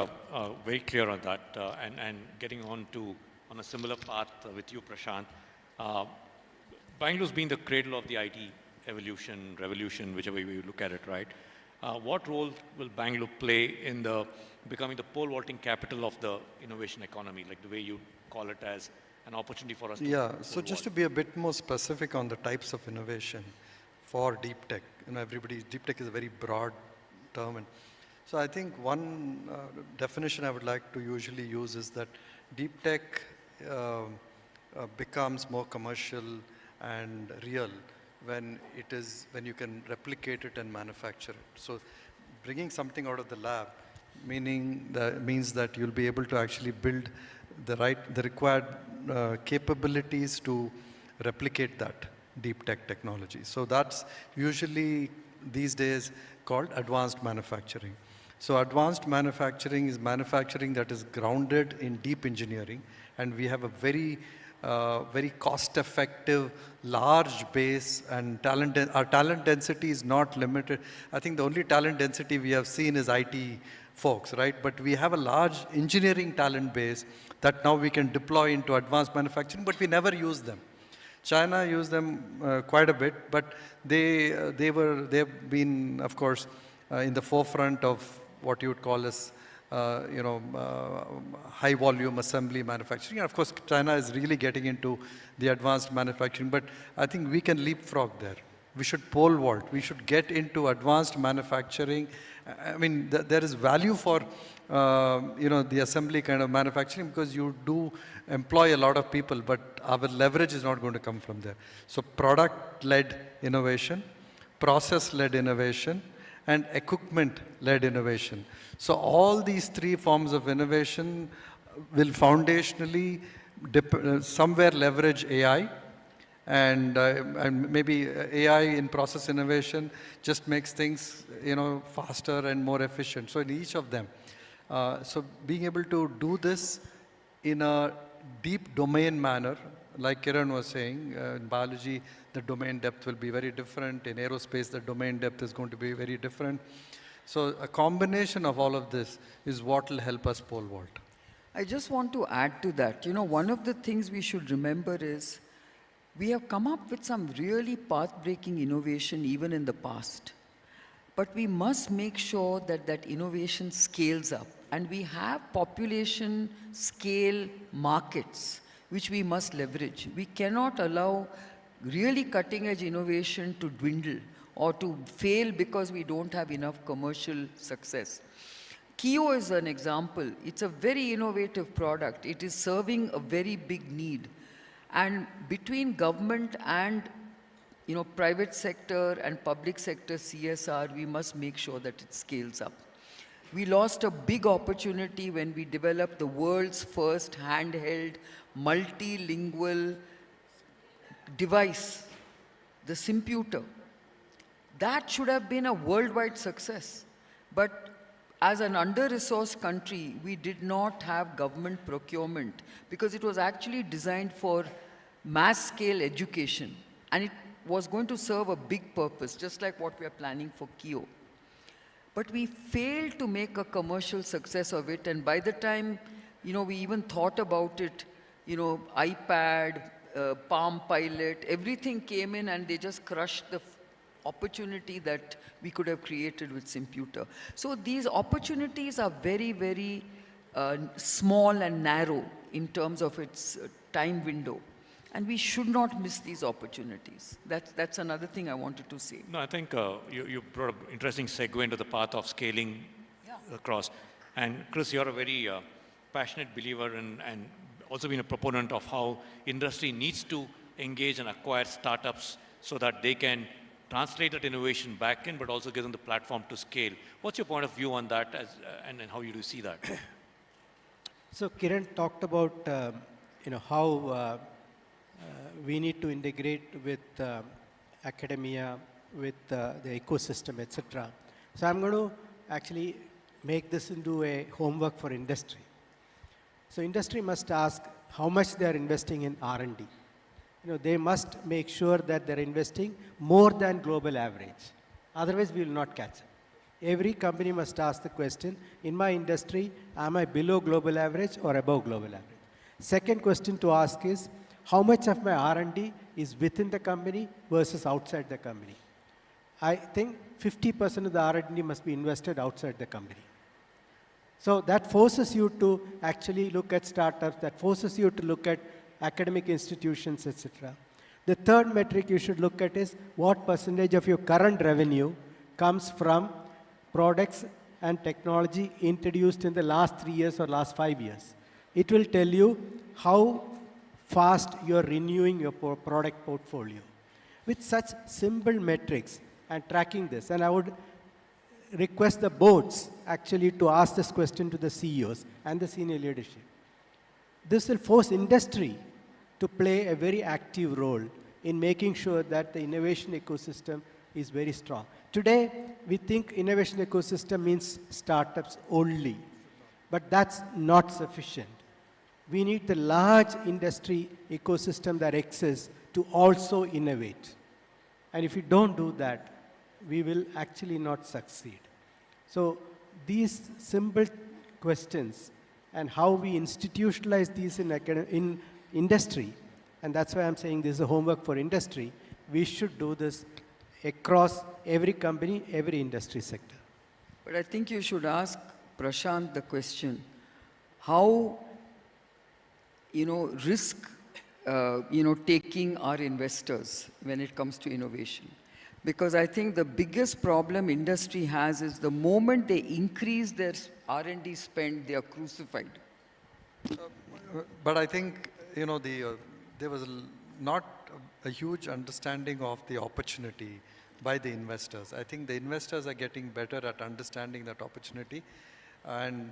very clear on that, and getting on a similar path with you, Prashant. Bangalore's been the cradle of the IT evolution, revolution, whichever way you look at it, right? What role will Bangalore play in becoming the pole vaulting capital of the innovation economy, like the way you call it as an opportunity for us to Yeah, so just to be a bit more specific on the types of innovation for deep tech, deep tech is a very broad term. And so I think one definition I would like to usually use is that deep tech becomes more commercial and real when you can replicate it and manufacture it. So bringing something out of the lab means that you'll be able to actually build the required capabilities to replicate that deep tech technology. So that's usually these days called advanced manufacturing. So advanced manufacturing is manufacturing that is grounded in deep engineering, and we have a very cost-effective, large base, and our talent density is not limited. I think the only talent density we have seen is IT folks, right? But we have a large engineering talent base that now we can deploy into advanced manufacturing, but we never use them. China used them quite a bit, but they've been, of course, in the forefront of what you would call as high volume assembly manufacturing. And of course, China is really getting into the advanced manufacturing, but I think we can leapfrog there. We should pole vault. We should get into advanced manufacturing. I mean, there is value for, the assembly kind of manufacturing because you do employ a lot of people, but our leverage is not going to come from there. So product-led innovation, process-led innovation, and equipment-led innovation. So all these three forms of innovation will foundationally somewhere leverage AI, and maybe AI in process innovation just makes things faster and more efficient. So in each of them, so being able to do this in a deep domain manner, like Kiran was saying, in biology, the domain depth will be very different. In aerospace, the domain depth is going to be very different. So a combination of all of this is what will help us pole vault. I just want to add to that. One of the things we should remember is we have come up with some really path-breaking innovation even in the past. But we must make sure that that innovation scales up. And we have population scale markets, which we must leverage. We cannot allow really cutting-edge innovation to dwindle or to fail because we don't have enough commercial success. Kio is an example. It's a very innovative product. It is serving a very big need. And between government and private sector and public sector CSR, we must make sure that it scales up. We lost a big opportunity when we developed the world's first handheld, multilingual device, the Simputer. That should have been a worldwide success. But as an under-resourced country, we did not have government procurement because it was actually designed for mass-scale education. And it was going to serve a big purpose, just like what we are planning for Kio. But we failed to make a commercial success of it. And by the time, we even thought about it, iPad, Palm Pilot, everything came in and they just crushed the opportunity that we could have created with Simputer. So these opportunities are very, very small and narrow in terms of its time window. And we should not miss these opportunities. That's another thing I wanted to say. No, I think you brought an interesting segue into the path of scaling across. And Chris, you're a very passionate believer and also been a proponent of how industry needs to engage and acquire startups so that they can translate that innovation back in, but also give them the platform to scale. What's your point of view on that and how you do see that? So Kiran talked about how we need to integrate with academia, with the ecosystem, etc. So I'm going to actually make this into a homework for industry. So industry must ask how much they are investing in R&D. they must make sure that they're investing more than global average. Otherwise, we will not catch up. Every company must ask the question, in my industry, am I below global average or above global average? Second question to ask is, how much of my R&D is within the company versus outside the company? I think 50% of the R&D must be invested outside the company. So that forces you to actually look at startups, that forces you to look at academic institutions, etc. The third metric you should look at is what percentage of your current revenue comes from products and technology introduced in the last 3 years or last 5 years. It will tell you how fast you're renewing your product portfolio. With such simple metrics and tracking this, and I would request the boards actually to ask this question to the CEOs and the senior leadership. This will force industry to play a very active role in making sure that the innovation ecosystem is very strong. Today, we think innovation ecosystem means startups only, but that's not sufficient. We need the large industry ecosystem that exists to also innovate. And if we don't do that, we will actually not succeed. So these simple questions and how we institutionalize these in industry, and that's why I'm saying this is a homework for industry, we should do this across every company, every industry sector. But I think you should ask Prashant the question, how, risk, taking our investors when it comes to innovation. Because I think the biggest problem industry has is the moment they increase their R&D spend, they are crucified. But I think, there was not a huge understanding of the opportunity by the investors. I think the investors are getting better at understanding that opportunity. And,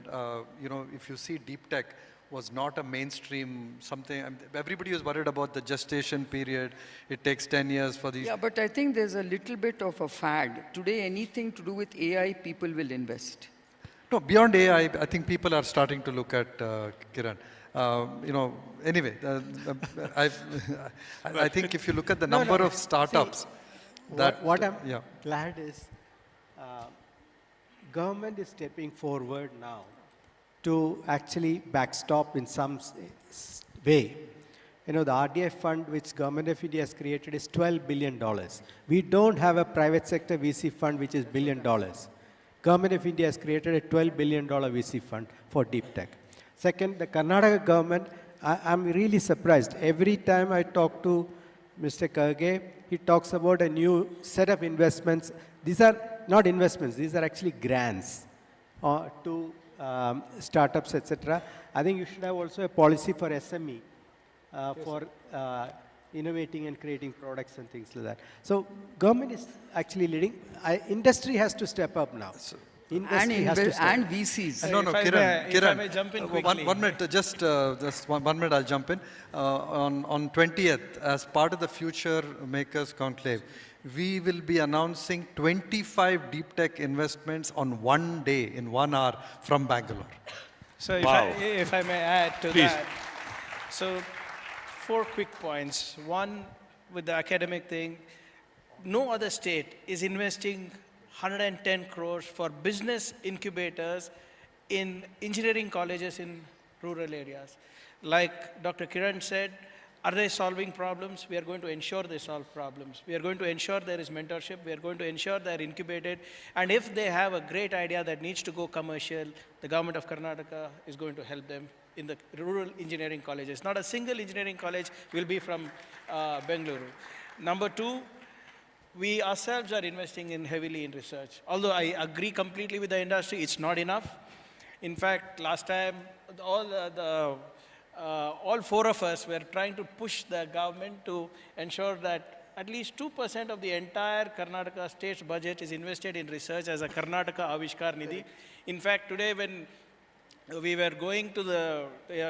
if you see deep tech was not a mainstream something. Everybody was worried about the gestation period. It takes 10 years for these. Yeah, but I think there's a little bit of a fad. Today, anything to do with AI, people will invest. No, beyond AI, I think people are starting to look at Kiran. Anyway, I think if you look at the number of startups, what I'm glad is government is stepping forward now to actually backstop in some way. The RDI fund which Government of India has created is $12 billion. We don't have a private sector VC fund which is $1 billion. Government of India has created a $12 billion VC fund for deep tech. Second, the Karnataka government, I'm really surprised. Every time I talk to Mr. Karge, he talks about a new set of investments. These are not investments, these are actually grants to startups, etc. I think you should have also a policy for SME, for innovating and creating products and things like that. So government is actually leading. Industry has to step up now. Industry has to step and up. VCs. No, Kiran, if I may jump in quickly. One minute, just 1 minute, I'll jump in. On 20th, as part of the Future Makers Conclave, we will be announcing 25 deep tech investments on one day, in 1 hour, from Bangalore. So if I may add to that. So 4 quick points. One, with the academic thing, no other state is investing 110 crores for business incubators in engineering colleges in rural areas. Like Dr. Kiran said, are they solving problems? We are going to ensure they solve problems. We are going to ensure there is mentorship. We are going to ensure they are incubated. And if they have a great idea that needs to go commercial, the government of Karnataka is going to help them in the rural engineering colleges. Not a single engineering college will be from Bengaluru. Number 2, we ourselves are investing heavily in research. Although I agree completely with the industry, it's not enough. In fact, last time, all 4 of us were trying to push the government to ensure that at least 2% of the entire Karnataka state's budget is invested in research as a Karnataka Avishkar Nidhi. In fact, today when we were going to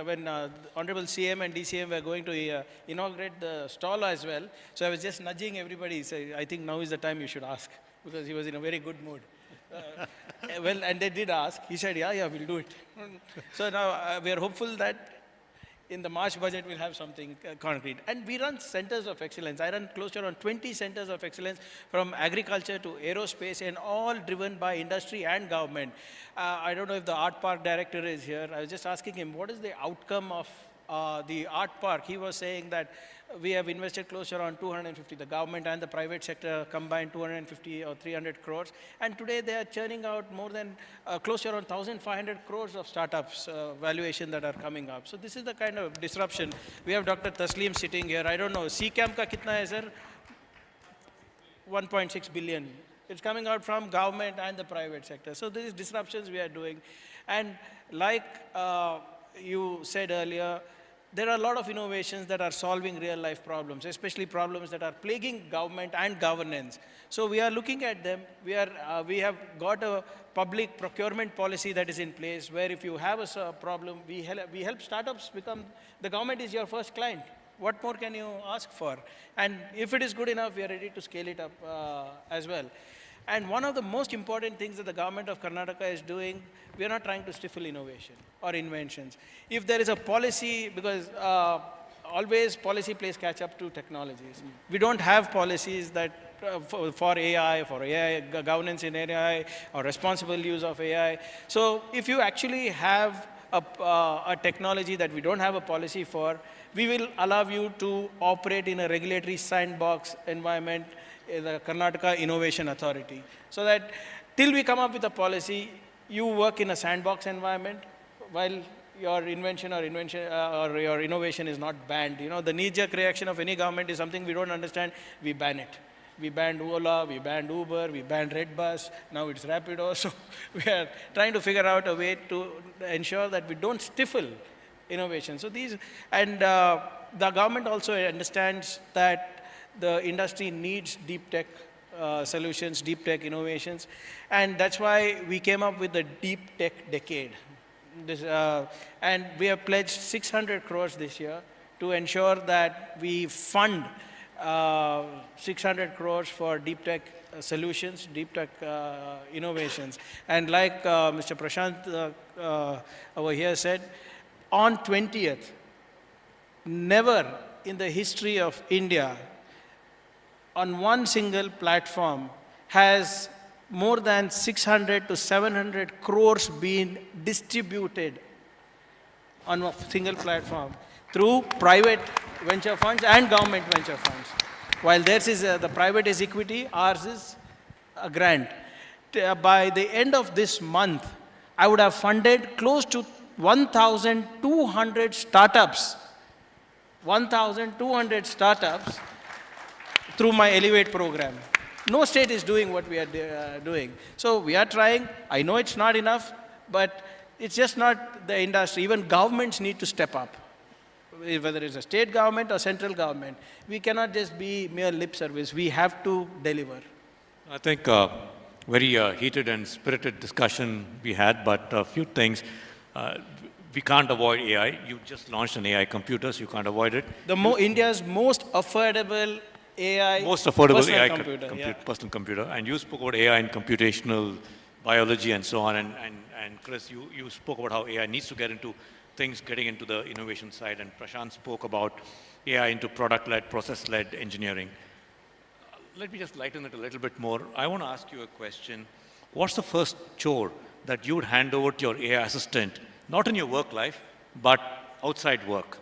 when Honorable CM and DCM were going to inaugurate the stall as well, so I was just nudging everybody, say, I think now is the time you should ask, because he was in a very good mood. And they did ask. He said, yeah, we'll do it. So now we are hopeful that in the March budget, we'll have something concrete. And we run centers of excellence. I run close to around 20 centers of excellence from agriculture to aerospace, and all driven by industry and government. I don't know if the art park director is here. I was just asking him, what is the outcome of the art park? He was saying that we have invested close to around 250, the government and the private sector combined 250 or 300 crores. And today they are churning out more than close to around 1,500 crores of startups valuation that are coming up. So this is the kind of disruption. We have Dr. Tasleem sitting here. I don't know, CCAM ka kitna hai, sir? 1.6 billion. It's coming out from government and the private sector. So these disruptions we are doing. And like you said earlier, there are a lot of innovations that are solving real life problems, especially problems that are plaguing government and governance. So we are looking at them. We have got a public procurement policy that is in place where if you have a problem, we help startups become, the government is your first client. What more can you ask for? And if it is good enough, we are ready to scale it up as well. And one of the most important things that the government of Karnataka is doing, we are not trying to stifle innovation or inventions. If there is a policy, because always policy plays catch up to technologies. We don't have policies that for AI governance in AI, or responsible use of AI. So if you actually have a technology that we don't have a policy for, we will allow you to operate in a regulatory sandbox environment, the Karnataka Innovation Authority. So that till we come up with a policy, you work in a sandbox environment while your invention or your innovation is not banned. You know, the knee-jerk reaction of any government is something we don't understand, we ban it. We banned Ola, we banned Uber, we banned Redbus, now it's Rapido. So we are trying to figure out a way to ensure that we don't stifle innovation. So these, and the government also understands that the industry needs deep tech solutions, deep tech innovations. And that's why we came up with the Deep Tech Decade. And we have pledged 600 crores this year to ensure that we fund 600 crores for deep tech solutions, deep tech innovations. And like Mr. Prashant over here said, on 20th, never in the history of India, on one single platform, has more than 600 to 700 crores been distributed on a single platform through private venture funds and government venture funds. While theirs is the private is equity, ours is a grant. By the end of this month, I would have funded close to 1,200 startups. 1,200 startups through my Elevate program. No state is doing what we are doing. So we are trying. I know it's not enough, but it's just not the industry. Even governments need to step up, whether it's a state government or central government. We cannot just be mere lip service. We have to deliver. I think very heated and spirited discussion we had, but a few things. We can't avoid AI. You just launched an AI computer, so you can't avoid it. India's most affordable AI AI computer, personal computer. And you spoke about AI and computational biology and so on. And Chris, you spoke about how AI needs to get into things, getting into the innovation side. And Prashant spoke about AI into product-led, process-led engineering. Let me just lighten it a little bit more. I want to ask you a question. What's the first chore that you would hand over to your AI assistant, not in your work life, but outside work?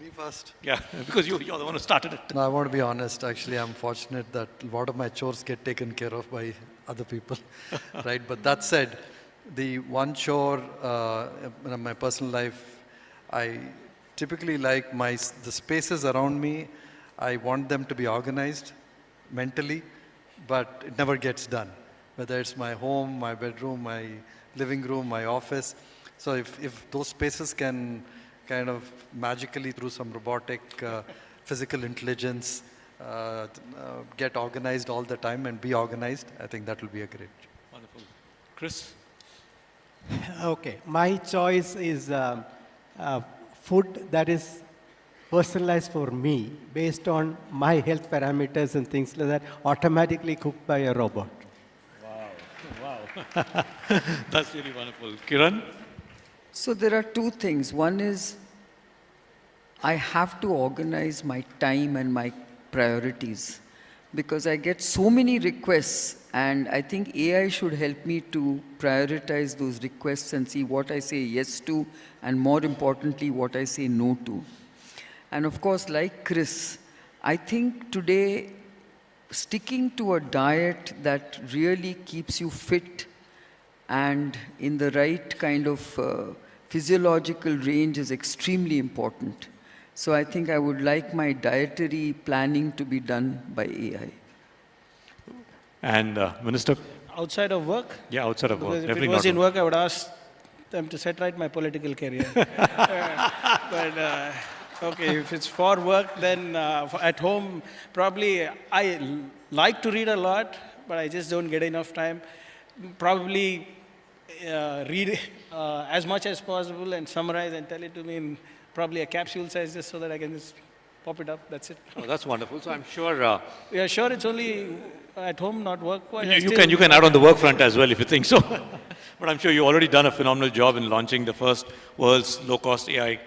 Me first. Yeah, because you're the one who started it. No, I want to be honest. Actually, I'm fortunate that a lot of my chores get taken care of by other people, right? But that said, the one chore in my personal life, I typically like the spaces around me, I want them to be organized mentally, but it never gets done. Whether it's my home, my bedroom, my living room, my office. So if those spaces can kind of magically through some robotic physical intelligence get organized all the time and be organized, I think that will be a great. Wonderful. Chris? Okay, my choice is food that is personalized for me based on my health parameters and things like that, automatically cooked by a robot. Wow. Wow. That's really wonderful. Kiran? So there are two things. One is I have to organize my time and my priorities because I get so many requests, and I think AI should help me to prioritize those requests and see what I say yes to, and more importantly, what I say no to. And of course, like Chris, I think today sticking to a diet that really keeps you fit and in the right kind of physiological range is extremely important. So I think I would like my dietary planning to be done by AI. And Minister? Outside of work? Yeah, outside of work. Because if Definitely it was not in work, I would ask them to set right my political career. Okay, if it's for work, then at home, probably I like to read a lot, but I just don't get enough time. Probably read as much as possible and summarize and tell it to me in probably a capsule size just so that I can just pop it up. That's it. Oh, that's wonderful. So I'm sure... yeah, sure, it's only at home, not work. You can add on the work front as well if you think so. But I'm sure you've already done a phenomenal job in launching the first world's low-cost AI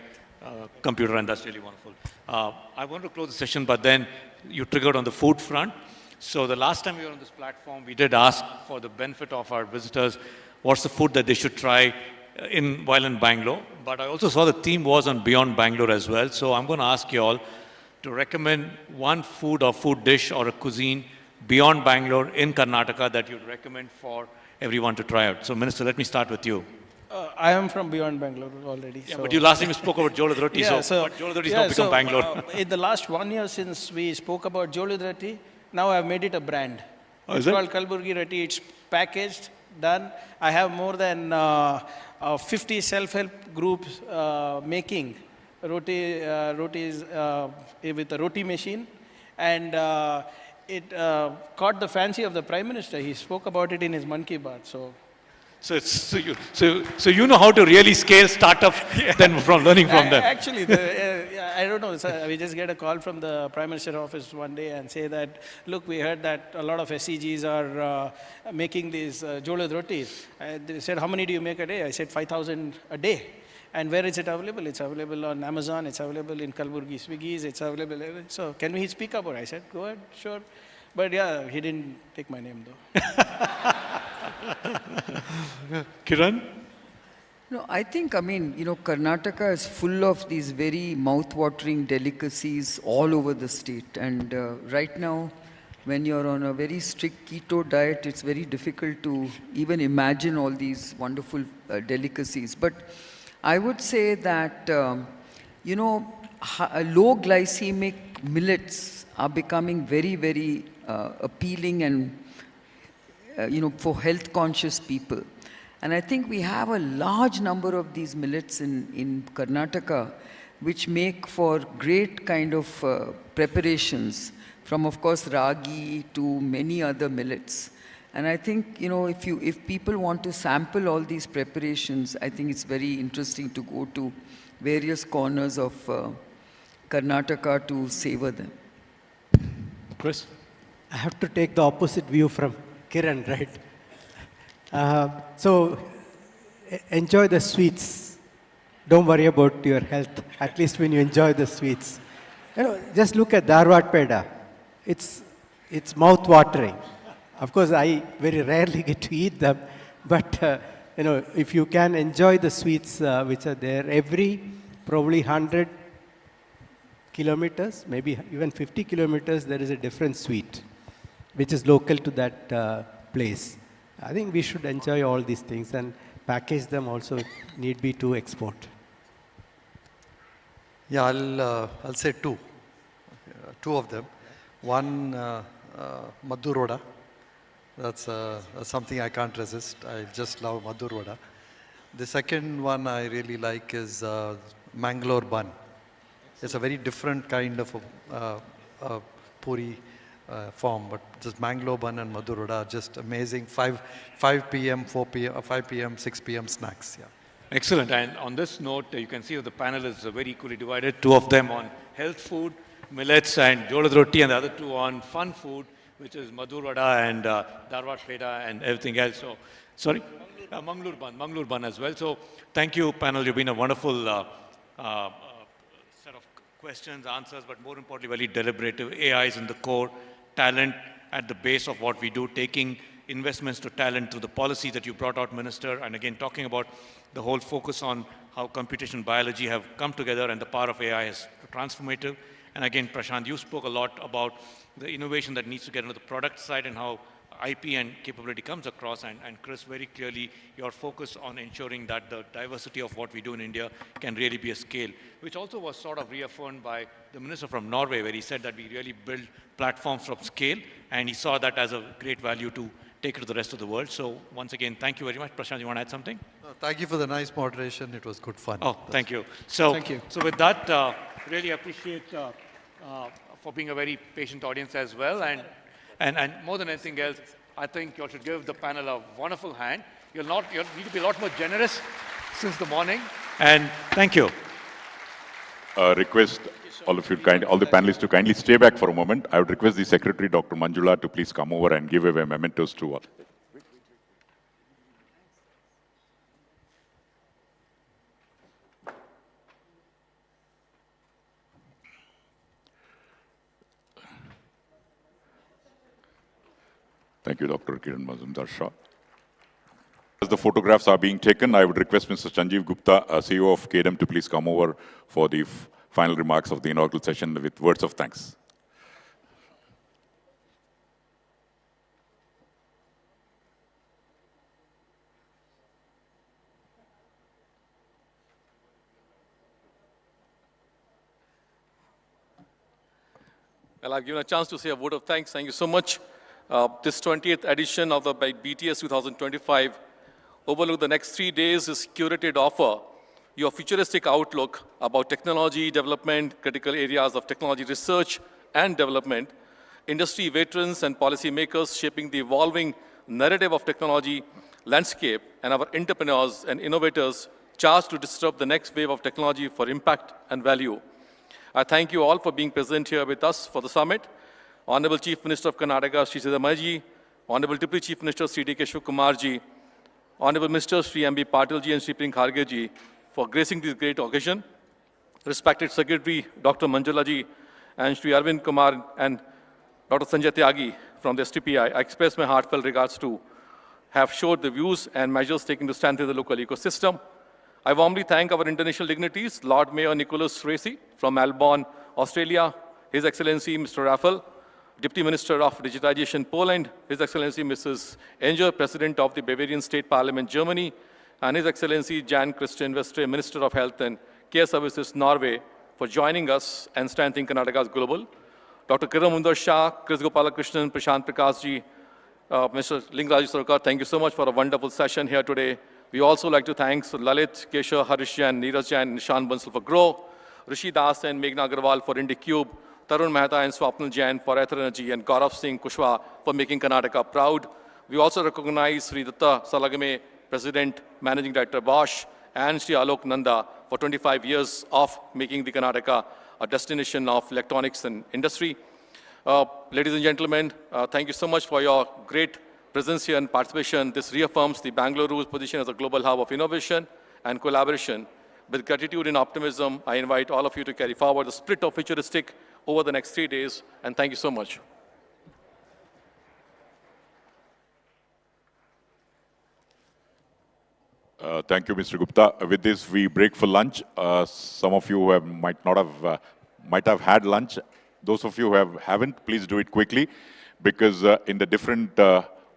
computer, and that's really wonderful. I want to close the session, but then you triggered on the food front. So the last time we were on this platform, we did ask for the benefit of our visitors, what's the food that they should try while in Bangalore. But I also saw the theme was on Beyond Bangalore as well. So I'm going to ask you all to recommend one food or food dish or a cuisine beyond Bangalore in Karnataka that you'd recommend for everyone to try out. So Minister, let me start with you. I am from beyond Bangalore already. Yeah, so. But you last time you spoke about Jolad Roti, Yeah, but Jolad Roti is now become Bangalore. In the last 1 year since we spoke about Jolad Roti, now I've made it a brand. Oh, it's called Kalburgi Roti. It's packaged, done. I have more than 50 self-help groups making rotis with a roti machine. And it caught the fancy of the Prime Minister. He spoke about it in his Mann Ki Baat. So you know how to really scale startup then from learning from them. Actually, I don't know. We just get a call from the Prime Minister's office one day and say that, look, we heard that a lot of SCGs are making these Jolad Rotis. They said, how many do you make a day? I said, 5,000 a day. And where is it available? It's available on Amazon. It's available in Kalburgi Swiggies. It's available. So can we speak up? I said, go ahead, sure. But yeah, he didn't take my name though. Kiran? No, I think, Karnataka is full of these very mouth-watering delicacies all over the state. And right now, when you're on a very strict keto diet, it's very difficult to even imagine all these wonderful delicacies. But I would say that, low glycemic millets are becoming very, very appealing and, for health-conscious people. And I think we have a large number of these millets in Karnataka, which make for great kind of preparations, from, of course, ragi to many other millets. And I think, if people want to sample all these preparations, I think it's very interesting to go to various corners of Karnataka to savor them. Chris? I have to take the opposite view from Kiran, right? So enjoy the sweets. Don't worry about your health, at least when you enjoy the sweets. Just look at Dharwad Peda. It's mouth-watering. Of course, I very rarely get to eat them, but if you can enjoy the sweets which are there, every probably 100 kilometers, maybe even 50 kilometers, there is a different sweet, which is local to that place. I think we should enjoy all these things and package them also, need be to export. Yeah, I'll say two of them. One, Madhu Roda. That's something I can't resist. I just love Madhu Roda. The second one I really like is Mangalore bun. It's a very different kind of a puri form, but just Mangalore bun and Madhu Roda are just amazing. 5 p.m., 4 p.m., 5 p.m., 6 p.m. snacks. Yeah. Excellent. And on this note, you can see the panel is very equally divided. Two of them on health food, millets and Jolad Roti, and the other two on fun food, which is Madur Vada and Dharwad Peda and everything else. So, sorry? Mangalore Ban as well. So thank you, panel. You've been a wonderful set of questions, answers, but more importantly, very deliberative. AI is in the core, talent at the base of what we do, taking investments to talent through the policies that you brought out, Minister, and again, talking about the whole focus on how computation and biology have come together and the power of AI is transformative. And again, Prashant, you spoke a lot about the innovation that needs to get into the product side and how IP and capability comes across, and Chris, very clearly, your focus on ensuring that the diversity of what we do in India can really be a scale, which also was sort of reaffirmed by the minister from Norway, where he said that we really build platforms from scale, and he saw that as a great value to take it to the rest of the world. So once again, thank you very much. Prashant, you want to add something? Thank you for the nice moderation. It was good fun. Oh, thank you. So, thank you. So with that, really appreciate for being a very patient audience as well. And more than anything else, I think you should give the panel a wonderful hand. You'll need to be a lot more generous since the morning. And thank you. Request all of you, all the panelists to kindly stay back for a moment. I would request the Secretary, Dr. Manjula, to please come over and give away mementos to all. Thank you, Dr. Kiran Mazumdar-Shah. As the photographs are being taken, I would request Mr. Sanjeev Gupta, CEO of KDM, to please come over for the final remarks of the inaugural session with words of thanks. Well, I've given a chance to say a word of thanks. Thank you so much. This 20th edition of the BTS 2025 overlook the next 3 days is curated offer your futuristic outlook about technology development, critical areas of technology research and development, industry veterans and policymakers shaping the evolving narrative of technology landscape, and our entrepreneurs and innovators charged to disrupt the next wave of technology for impact and value. I thank you all for being present here with us for the summit. Honorable Chief Minister of Karnataka, Sri Siddhamaya, Honorable Deputy Chief Minister, Sri D.K. Shivkumarji, Honorable Ministers, Sri M.B. Patilji and Sri Priyank Khargeji, for gracing this great occasion. Respected Secretary, Dr. Manjulaji, and Sri Arvind Kumar and Dr. Sanjay Tyagi from the STPI, I express my heartfelt regards to have showed the views and measures taken to strengthen the local ecosystem. I warmly thank our international dignitaries, Lord Mayor Nicholas Racy from Melbourne, Australia, His Excellency Mr. Raffel, Deputy Minister of Digitization Poland, His Excellency Mrs. Enger, President of the Bavarian State Parliament Germany, and His Excellency Jan Christian Vestre, Minister of Health and Care Services Norway, for joining us and strengthening Karnataka's global. Dr. Kiran Mazumdar-Shah, Chris Gopalakrishnan, Prashant Prakashji, Mr. Lingaraju Sarkar, thank you so much for a wonderful session here today. We also like to thank Lalit, Keshav, Harish Jain, Neeraj Jain, and Nishan Bansal for Grow, Rishi Das and Meghna Agarwal for IndiCube, Tarun Mehta and Swapnil Jain for Ether Energy, and Gaurav Singh Kushwaha for making Karnataka proud. We also recognize Sri Datta Salagame, President, Managing Director Bosch, and Sri Alok Nanda for 25 years of making the Karnataka a destination of electronics and industry. Ladies and gentlemen, thank you so much for your great presence here and participation. This reaffirms the Bengaluru's position as a global hub of innovation and collaboration. With gratitude and optimism, I invite all of you to carry forward the spirit of futuristic over the next 3 days, and thank you so much. Thank you, Mr. Gupta. With this, we break for lunch. Some of you might have had lunch. Those of you who haven't, please do it quickly, because in the different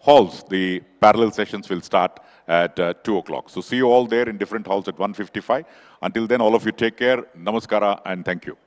halls, the parallel sessions will start at 2 o'clock. So see you all there in different halls at 1:55. Until then, all of you take care. Namaskara and thank you.